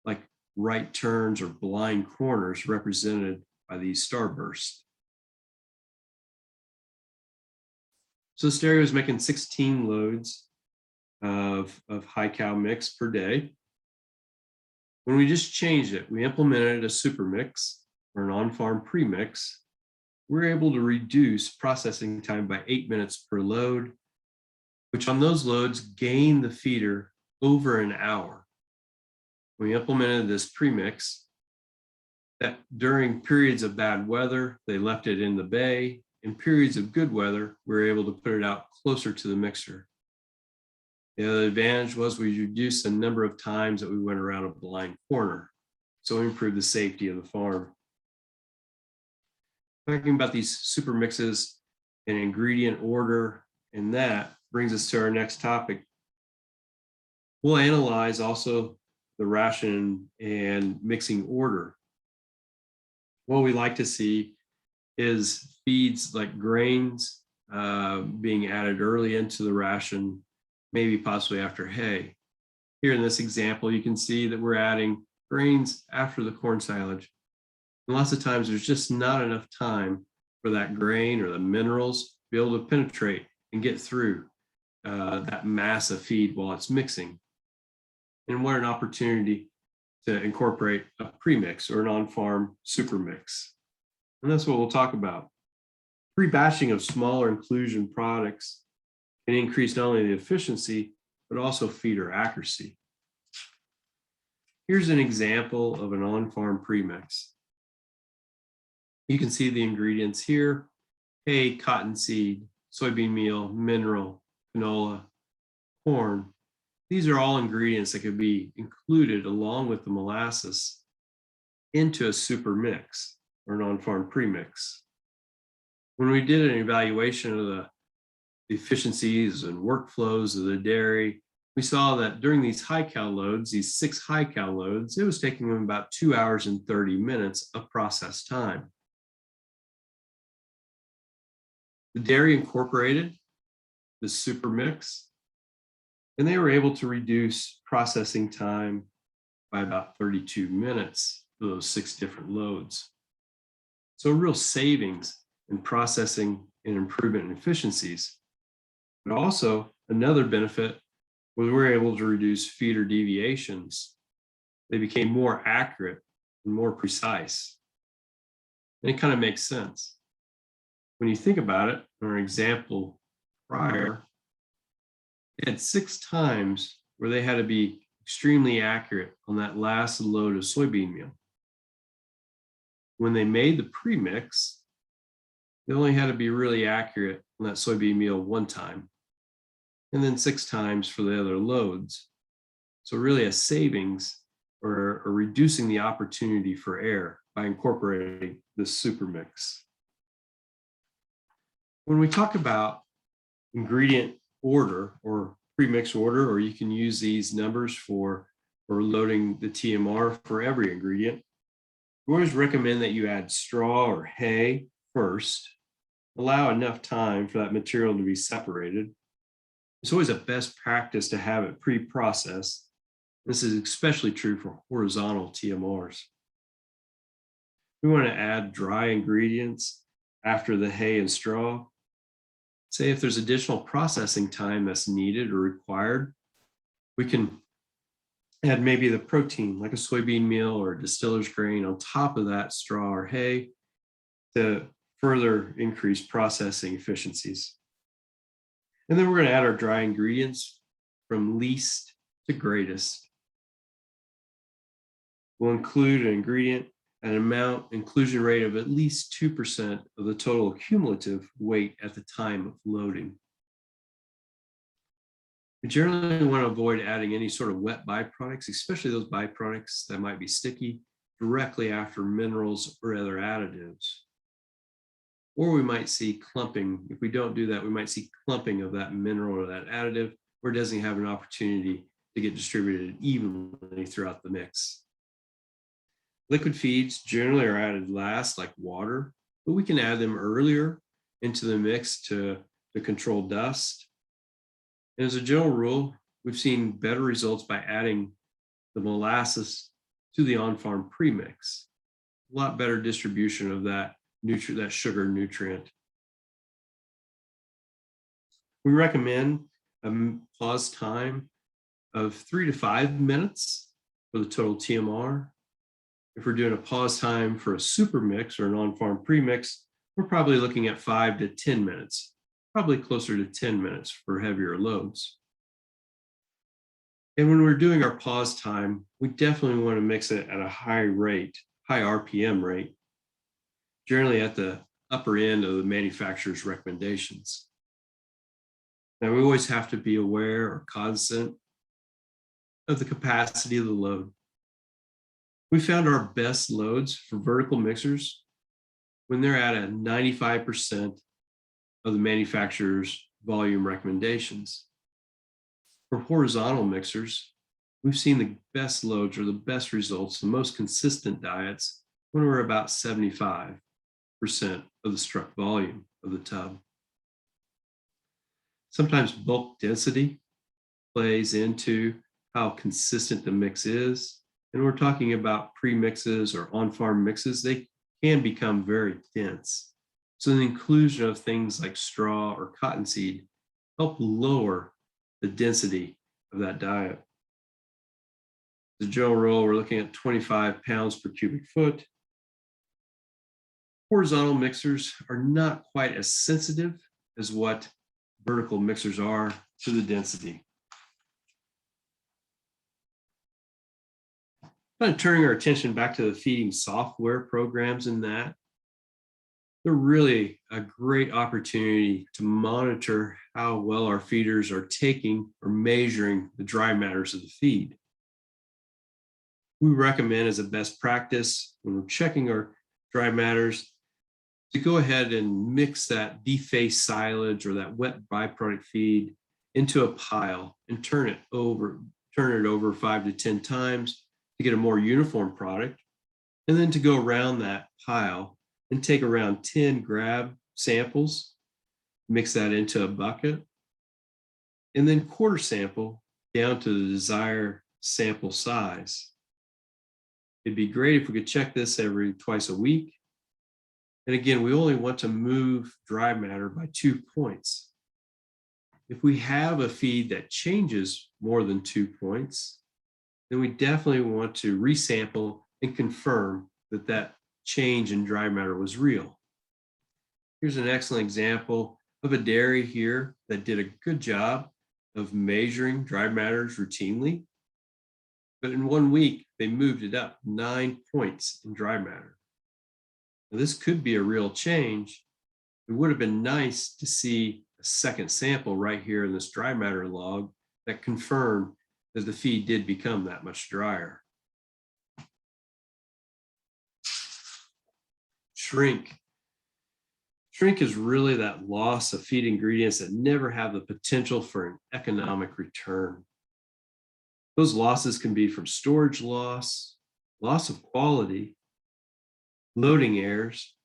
like right turns or blind corners represented by these starbursts. So this dairy was making 16 loads of high cow mix per day. When we just changed it, we implemented a super mix or an on-farm premix, we're able to reduce processing time by 8 minutes per load, which on those loads gain the feeder over an hour. we implemented this premix, that during periods of bad weather, they left it in the bay. In periods of good weather, we were able to put it out closer to the mixer. The other advantage was we reduced the number of times that we went around a blind corner. So we improved the safety of the farm. Talking about these super mixes and ingredient order, and that brings us to our next topic. We'll analyze also the ration and mixing order. What we like to see is feeds like grains being added early into the ration, maybe possibly after hay. Here in this example, you can see that we're adding grains after the corn silage. And lots of times there's just not enough time for that grain or the minerals to be able to penetrate and get through that mass of feed while it's mixing. And what an opportunity to incorporate a premix or an on-farm super mix. And that's what we'll talk about. Pre-batching of smaller inclusion products can increase not only the efficiency, but also feeder accuracy. Here's an example of an on-farm premix. You can see the ingredients here: hay, cottonseed, soybean meal, mineral, canola, corn. These are all ingredients that could be included along with the molasses into a super mix or an on-farm premix. When we did an evaluation of the efficiencies and workflows of the dairy, we saw that during these high-cal loads, these 6 high-cal loads, it was taking them about 2 hours and 30 minutes of process time. The dairy incorporated the super mix, and they were able to reduce processing time by about 32 minutes for those 6 different loads. So real savings in processing and improvement in efficiencies. But also another benefit was we were able to reduce feeder deviations. They became more accurate and more precise. And it kind of makes sense. When you think about it, in our example prior, they had 6 times where they had to be extremely accurate on that last load of soybean meal. When they made the premix, they only had to be really accurate on that soybean meal 1 time, and then 6 times for the other loads. So really a savings or reducing the opportunity for error by incorporating this super mix. When we talk about ingredient order or premix order, or you can use these numbers for loading the TMR for every ingredient, we always recommend that you add straw or hay first. Allow enough time for that material to be separated. It's always a best practice to have it pre-processed. This is especially true for horizontal TMRs. We want to add dry ingredients after the hay and straw. Say if there's additional processing time that's needed or required, we can add maybe the protein like a soybean meal or a distiller's grain on top of that straw or hay to further increase processing efficiencies. And then we're going to add our dry ingredients from least to greatest. We'll include an ingredient at an amount inclusion rate of at least 2% of the total cumulative weight at the time of loading. We generally want to avoid adding any sort of wet byproducts, especially those byproducts that might be sticky, directly after minerals or other additives. Or we might see clumping. If we don't do that, we might see clumping of that mineral or that additive, or it doesn't have an opportunity to get distributed evenly throughout the mix. Liquid feeds generally are added last, like water, but we can add them earlier into the mix to control dust. And as a general rule, we've seen better results by adding the molasses to the on-farm premix. A lot better distribution of that sugar nutrient. We recommend a pause time of 3 to 5 minutes for the total TMR. If we're doing a pause time for a super mix or an on-farm premix, we're probably looking at 5 to 10 minutes, probably closer to 10 minutes for heavier loads. And when we're doing our pause time, we definitely want to mix it at a high rate, high RPM rate, generally at the upper end of the manufacturer's recommendations. Now, we always have to be aware or cognizant of the capacity of the load. We found our best loads for vertical mixers when they're at a 95% of the manufacturer's volume recommendations. For horizontal mixers, we've seen the best loads or the best results, the most consistent diets when we're about 75% of the struck volume of the tub. Sometimes bulk density plays into how consistent the mix is. And we're talking about pre-mixes or on-farm mixes. They can become very dense. So the inclusion of things like straw or cottonseed help lower the density of that diet. As a general rule, we're looking at 25 pounds per cubic foot. Horizontal mixers are not quite as sensitive as what vertical mixers are to the density. Kind of turning our attention back to the feeding software programs in that, they're really a great opportunity to monitor how well our feeders are taking or measuring the dry matters of the feed. We recommend as a best practice when we're checking our dry matters to go ahead and mix that defaced silage or that wet byproduct feed into a pile and turn it over 5 to 10 times to get a more uniform product, and then to go around that pile and take around 10 grab samples, mix that into a bucket, and then quarter sample down to the desired sample size. It'd be great if we could check this every twice a week. And again, we only want to move dry matter by 2 points. If we have a feed that changes more than 2 points, then we definitely want to resample and confirm that that change in dry matter was real. Here's an excellent example of a dairy here that did a good job of measuring dry matters routinely. But in 1 week, they moved it up 9 points in dry matter. Now, this could be a real change. It would have been nice to see a second sample right here in this dry matter log that confirmed that the feed did become that much drier. Shrink. Shrink is really that loss of feed ingredients that never have the potential for an economic return. Those losses can be from storage loss, loss of quality, loading errors.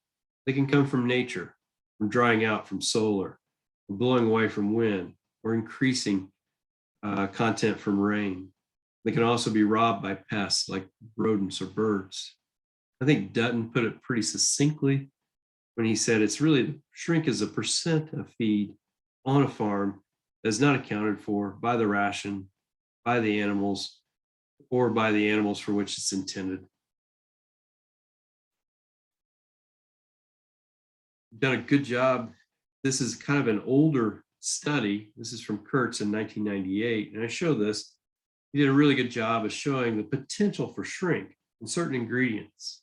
They can come from nature, from drying out from solar, or blowing away from wind, or increasing content from rain. They can also be robbed by pests like rodents or birds. I think Dutton put it pretty succinctly when he said it's really shrink is a percent of feed on a farm that's not accounted for by the ration, by the animals, or by the animals for which it's intended. We've done a good job. This is kind of an older study. This is from Kurtz in 1998. And I show this. He did a really good job of showing the potential for shrink in certain ingredients,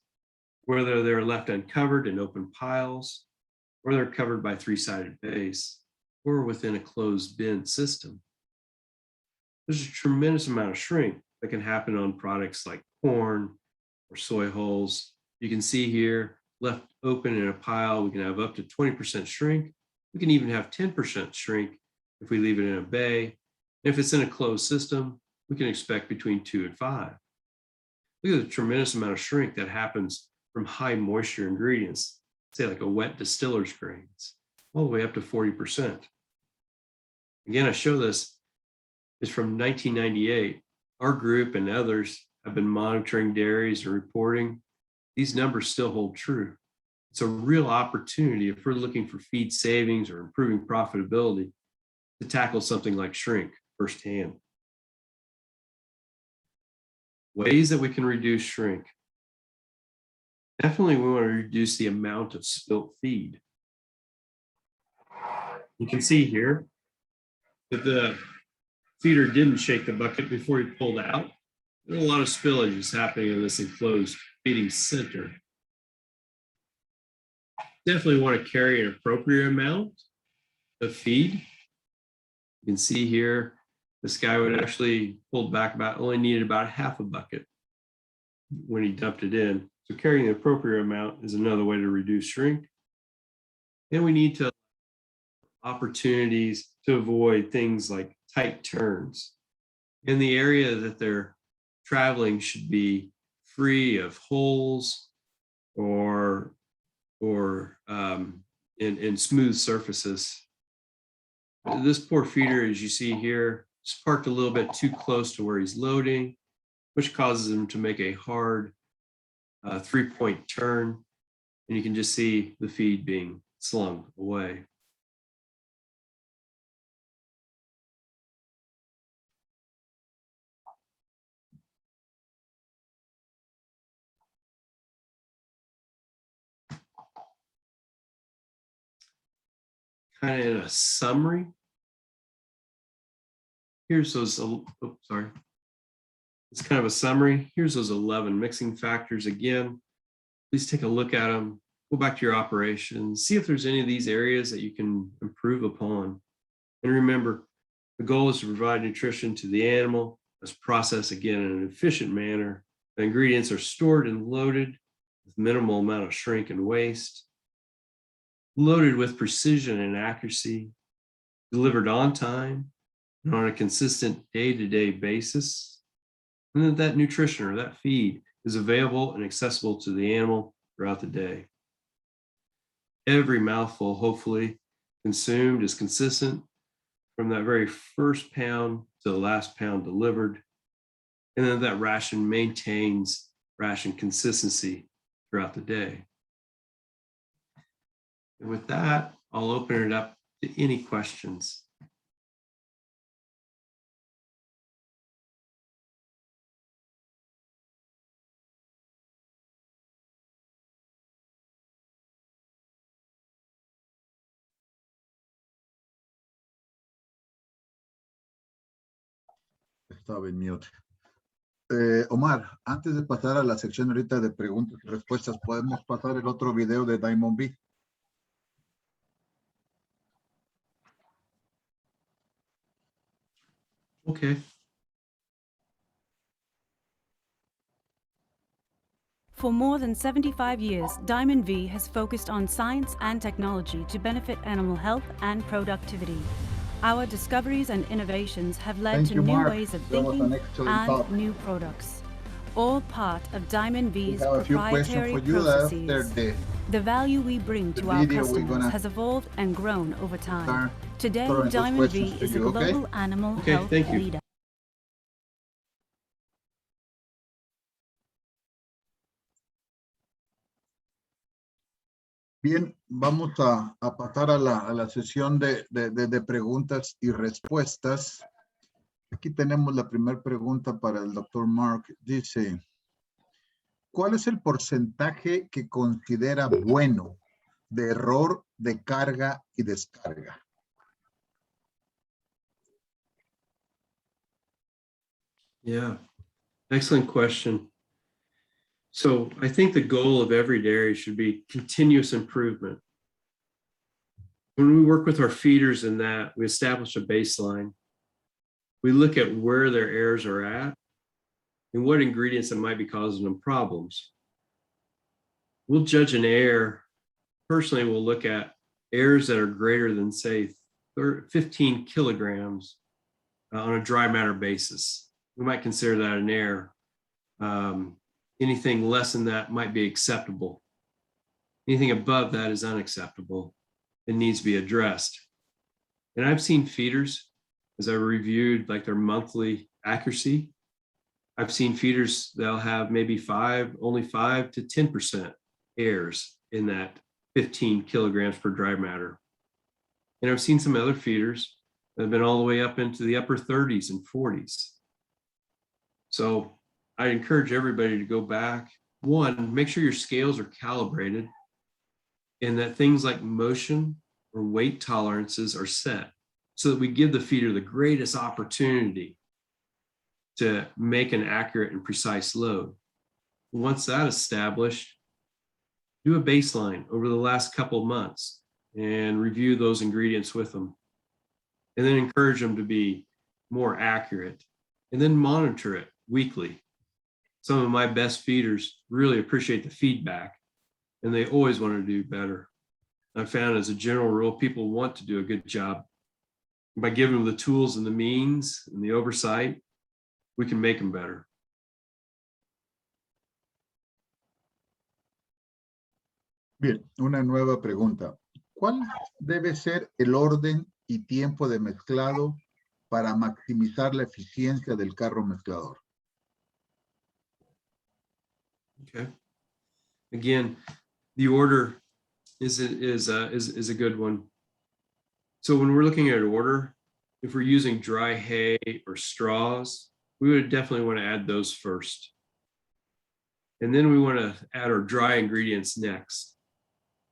whether they're left uncovered in open piles, or they're covered by three-sided base, or within a closed bin system. There's a tremendous amount of shrink that can happen on products like corn or soy hulls. You can see here, left open in a pile, we can have up to 20% shrink. We can even have 10% shrink if we leave it in a bay. And if it's in a closed system, we can expect between 2 and 5. Look at the tremendous amount of shrink that happens from high moisture ingredients, say like a wet distiller's grains, all the way up to 40%. Again, I show this is from 1998. Our group and others have been monitoring dairies and reporting. These numbers still hold true. It's a real opportunity if we're looking for feed savings or improving profitability to tackle something like shrink firsthand. Ways that we can reduce shrink. Definitely, we want to reduce the amount of spilt feed. You can see here that the feeder didn't shake the bucket before he pulled out, there's a lot of spillage is happening in this enclosed feeding center. Definitely want to carry an appropriate amount of feed. You can see here, this guy would actually pulled back only needed about half a bucket when he dumped it in. So carrying the appropriate amount is another way to reduce shrink. And we need to opportunities to avoid things like tight turns. In the area that they're traveling should be free of holes or in smooth surfaces. This poor feeder, as you see here, is parked a little bit too close to where he's loading, which causes him to make a hard 3-point turn. And you can just see the feed being slung away. Kind of in a summary, here's those, it's kind of a summary. Here's those 11 mixing factors again. Please take a look at them, go back to your operations, see if there's any of these areas that you can improve upon. And remember, the goal is to provide nutrition to the animal that's processed again in an efficient manner. The ingredients are stored and loaded with minimal amount of shrink and waste. Loaded with precision and accuracy, delivered on time and on a consistent day-to-day basis, and that nutrition or that feed is available and accessible to the animal throughout the day. Every mouthful, hopefully, consumed is consistent from that very first pound to the last pound delivered, and then that ration maintains ration consistency throughout the day. And with that, I'll open it up to any questions. Estaba en mute. Omar, antes de pasar a la sección ahorita de preguntas y respuestas, ¿podemos pasar el otro video de Diamond B? Okay. For more than 75 years, Diamond V has focused on science and technology to benefit animal health and productivity. Our discoveries and innovations have led to new ways of thinking and new products, all part of Diamond V's proprietary processes. The value we bring to our customers has evolved and grown over time. Today, Diamond V is a global animal health leader. Bien, vamos a pasar a la sesión de preguntas y respuestas. Aquí tenemos la primera pregunta para el Dr. Mark. Dice, ¿cuál es el porcentaje que considera bueno de error de carga y descarga? Yeah, excellent question. So I think the goal of every dairy should be continuous improvement. When we work with our feeders in that, we establish a baseline. We look at where their errors are at and what ingredients that might be causing them problems. We'll judge an error. Personally, we'll look at errors that are greater than, say, 15 kilograms on a dry matter basis. We might consider that an error. Anything less than that might be acceptable. Anything above that is unacceptable and needs to be addressed. And I've seen feeders, as I reviewed like their monthly accuracy, I've seen feeders that'll have maybe only 5 to 10% errors in that 15 kilograms per dry matter. And I've seen some other feeders that have been all the way up into the upper 30s and 40s. So I encourage everybody to go back. One, make sure your scales are calibrated and that things like motion or weight tolerances are set. so that we give the feeder the greatest opportunity to make an accurate and precise load. Once that's established, do a baseline over the last couple of months and review those ingredients with them. And then encourage them to be more accurate, and then monitor it weekly. Some of my best feeders really appreciate the feedback, and they always want to do better. I found as a general rule, people want to do a good job. By giving them the tools and the means and the oversight, we can make them better. Bien, una nueva pregunta. ¿Cuál debe ser el orden y tiempo de mezclado para maximizar la eficiencia del carro mezclador? Okay. Again, the order is a good one. So when we're looking at order, if we're using dry hay or straws, we would definitely want to add those first. And then we want to add our dry ingredients next.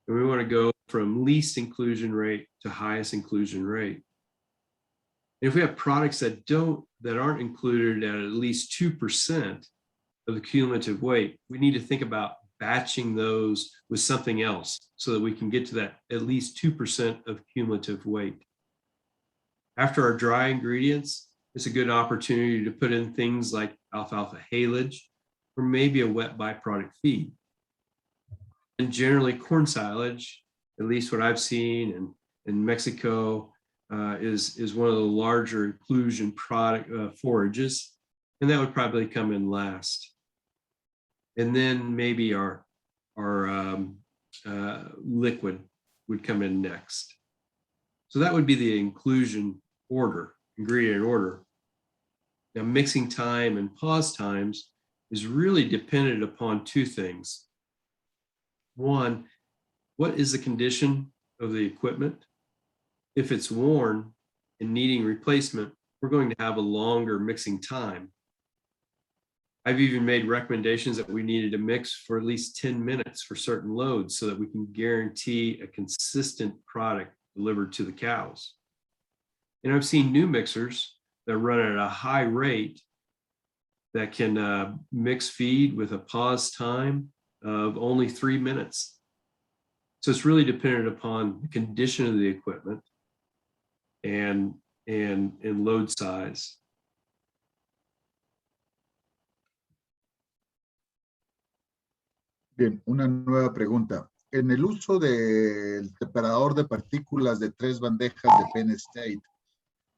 And we want to go from least inclusion rate to highest inclusion rate. And if we have products that aren't included at least 2% of the cumulative weight, we need to think about batching those with something else so that we can get to that at least 2% of cumulative weight. After our dry ingredients, it's a good opportunity to put in things like alfalfa haylage or maybe a wet byproduct feed. And generally corn silage, at least what I've seen in Mexico, is one of the larger inclusion product forages, and that would probably come in last. And then maybe our liquid would come in next. So that would be the inclusion order, ingredient order. Now, mixing time and pause times is really dependent upon two things. One, what is the condition of the equipment? If it's worn and needing replacement, we're going to have a longer mixing time. I've even made recommendations that we needed to mix for at least 10 minutes for certain loads so that we can guarantee a consistent product delivered to the cows. And I've seen new mixers that run at a high rate that can mix feed with a pause time of only 3 minutes. So it's really dependent upon the condition of the equipment and load size. Bien, una nueva pregunta. En el uso del separador de partículas de 3 bandejas de Penn State,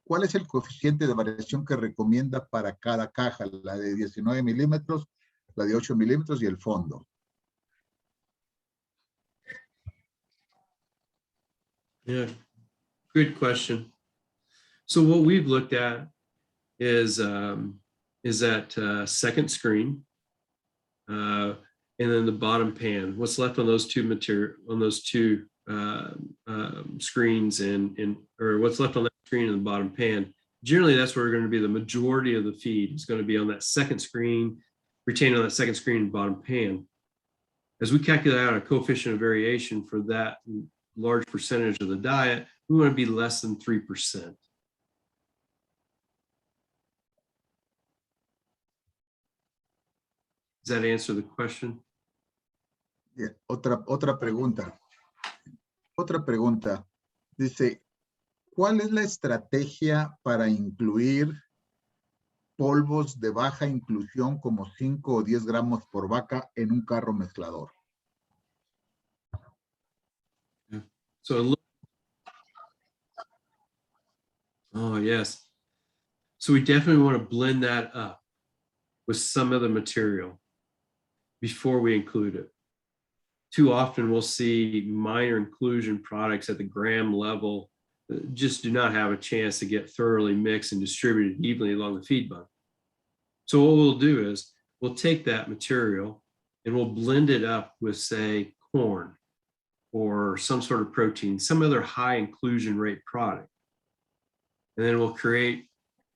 ¿cuál es el coeficiente de variación que recomienda para cada caja? La de 19 milímetros, la de 8 milímetros y el fondo. Yeah, good question. So what we've looked at is that second screen, and then the bottom pan. What's left on those two screens or what's left on that screen in the bottom pan? Generally, that's where going to be the majority of the feed. It's going to be on that second screen, retained on that second screen and bottom pan. As we calculate out a coefficient of variation for that large percentage of the diet, we want to be less than 3%. Does that answer the question? Bien, otra pregunta. Otra pregunta. Dice, ¿cuál es la estrategia para incluir polvos de baja inclusión como 5 o 10 gramos por vaca en un carro mezclador? So, oh yes. So we definitely want to blend that up with some other material before we include it. Too often we'll see minor inclusion products at the gram level that just do not have a chance to get thoroughly mixed and distributed evenly along the feed bun. So what we'll do is we'll take that material and we'll blend it up with, say, corn or some sort of protein, some other high inclusion rate product. And then we'll create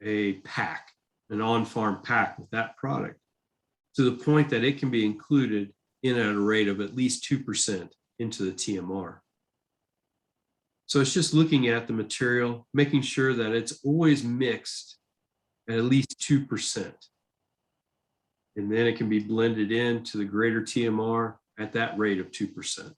a pack, an on-farm pack with that product to the point that it can be included in at a rate of at least 2% into the TMR. So it's just looking at the material, making sure that it's always mixed at least 2%. And then it can be blended into the greater TMR at that rate of 2%.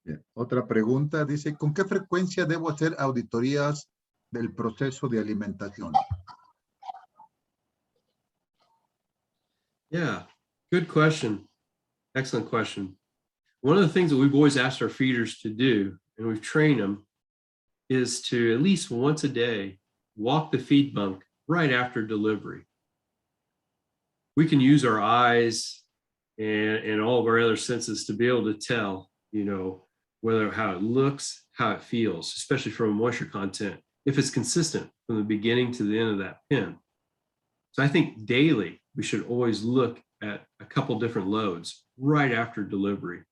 Bien. Otra pregunta dice, ¿con qué frecuencia debo hacer auditorías del proceso de alimentación? Yeah, good question. Excellent question. One of the things that we've always asked our feeders to do, and we've trained them, is to at least once a day walk the feed bunk right after delivery. We can use our eyes and all of our other senses to be able to tell, you know, whether how it looks, how it feels, especially from a moisture content, if it's consistent from the beginning to the end of that pen. So I think daily we should always look at a couple different loads right after delivery.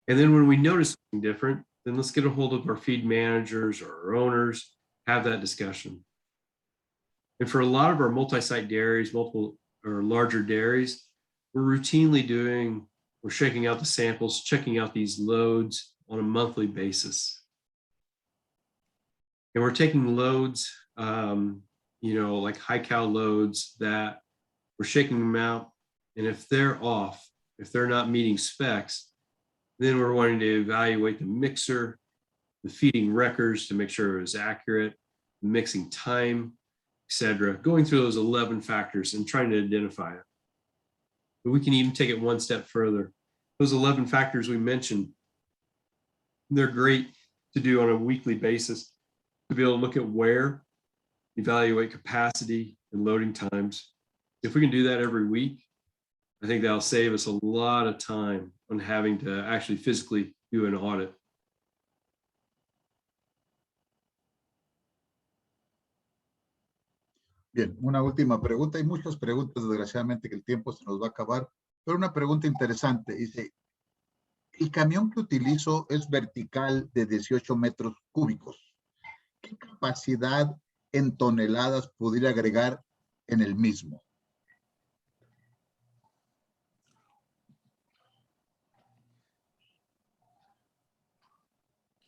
And then when we notice something different, then let's get a hold of our feed managers or our owners, have that discussion. And for a lot of our multi-site dairies, multiple or larger dairies, we're shaking out the samples, checking out these loads on a monthly basis. And we're taking loads, you know, like high cow loads that we're shaking them out. And if they're off, if they're not meeting specs, then we're wanting to evaluate the mixer, the feeding records to make sure it was accurate, the mixing time, etc. Going through those 11 factors and trying to identify it. But we can even take it one step further. Those 11 factors we mentioned, they're great to do on a weekly basis to be able to look at wear, evaluate capacity and loading times. If we can do that every week, I think that'll save us a lot of time on having to actually physically do an audit. Bien, una última pregunta. Hay muchas preguntas, desgraciadamente, que el tiempo se nos va a acabar. Pero una pregunta interesante. Dice, el camión que utilizo es vertical de 18 metros cúbicos. ¿Qué capacidad en toneladas podría agregar en el mismo?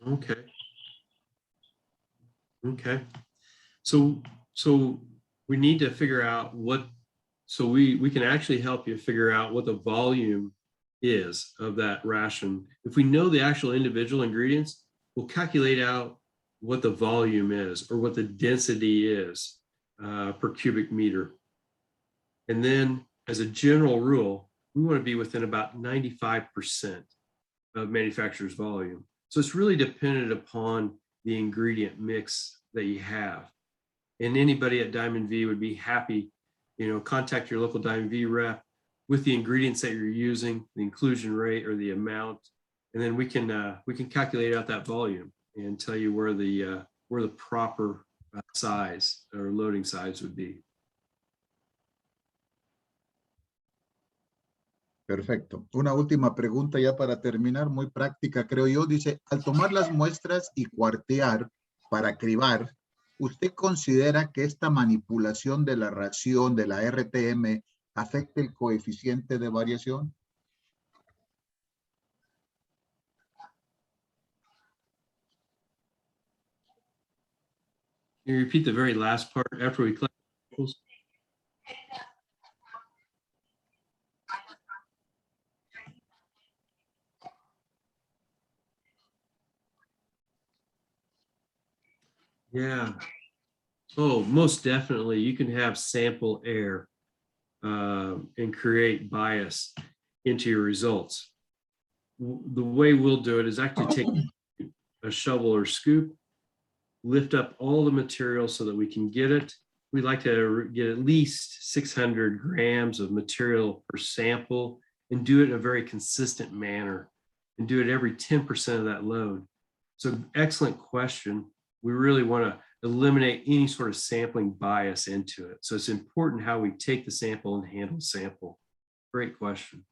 Okay. So we need to figure out what, so we can actually help you figure out what the volume is of that ration. If we know the actual individual ingredients, we'll calculate out what the volume is or what the density is per cubic meter. And then as a general rule, we want to be within about 95% of manufacturer's volume. So it's really dependent upon the ingredient mix that you have. And anybody at Diamond V would be happy, you know, contact your local Diamond V rep with the ingredients that you're using, the inclusion rate or the amount, and then we can calculate out that volume and tell you where the proper size or loading size would be. Perfecto. Una última pregunta ya para terminar, muy práctica, creo yo. Dice, al tomar las muestras y cuartear para cribar, ¿usted considera que esta manipulación de la ración de la RTM afecta el coeficiente de variación? Can you repeat the very last part after we collect samples? Yeah. Oh, most definitely. You can have sample error and create bias into your results. The way we'll do it is actually take a shovel or scoop, lift up all the material so that we can get it. We like to get at least 600 grams of material per sample and do it in a very consistent manner and do it every 10% of that load. So excellent question. We really want to eliminate any sort of sampling bias into it. So it's important how we take the sample and handle the sample. Great question.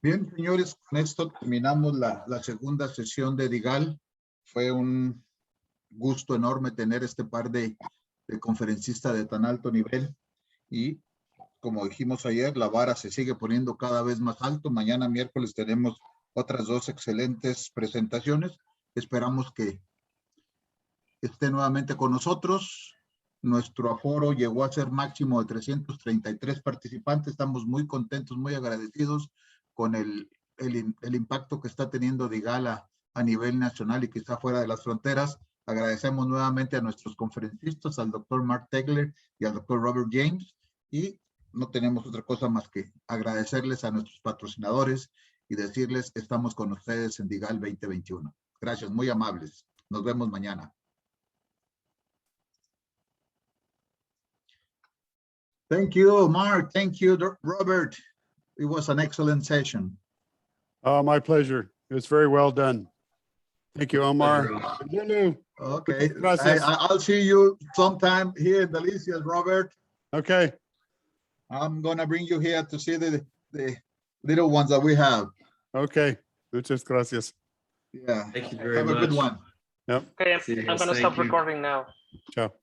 Bien, señores, con esto terminamos la segunda sesión de DIGAL. Fue un gusto enorme tener este par de conferencista de tan alto nivel. Y como dijimos ayer, la vara se sigue poniendo cada vez más alto. Mañana miércoles tenemos otras 2 excelentes presentaciones. Esperamos que esté nuevamente con nosotros. Nuestro aforo llegó a ser máximo de 333 participantes. Estamos muy contentos, muy agradecidos con el impacto que está teniendo DIGAL a nivel nacional y que está fuera de las fronteras. Agradecemos nuevamente a nuestros conferencistas, al Dr. Mark Tegeler y al Dr. Robert James. Y no tenemos otra cosa más que agradecerles a nuestros patrocinadores y decirles que estamos con ustedes en DIGAL 2021. Gracias, muy amables. Nos vemos mañana. Thank you, Mark. Thank you, Robert. It was an excellent session. My pleasure. It was very well done. Thank you, Omar. Pleasure. Okay. Gracias. I'll see you sometime here in Delicias, Robert. Okay. I'm going to bring you here to see the little ones that we have. Okay. Muchas gracias. Yeah. Thank you very Have much. a good one. Yep. Okay, See you I'm guys. gonna Thank stop you. recording now. Ciao.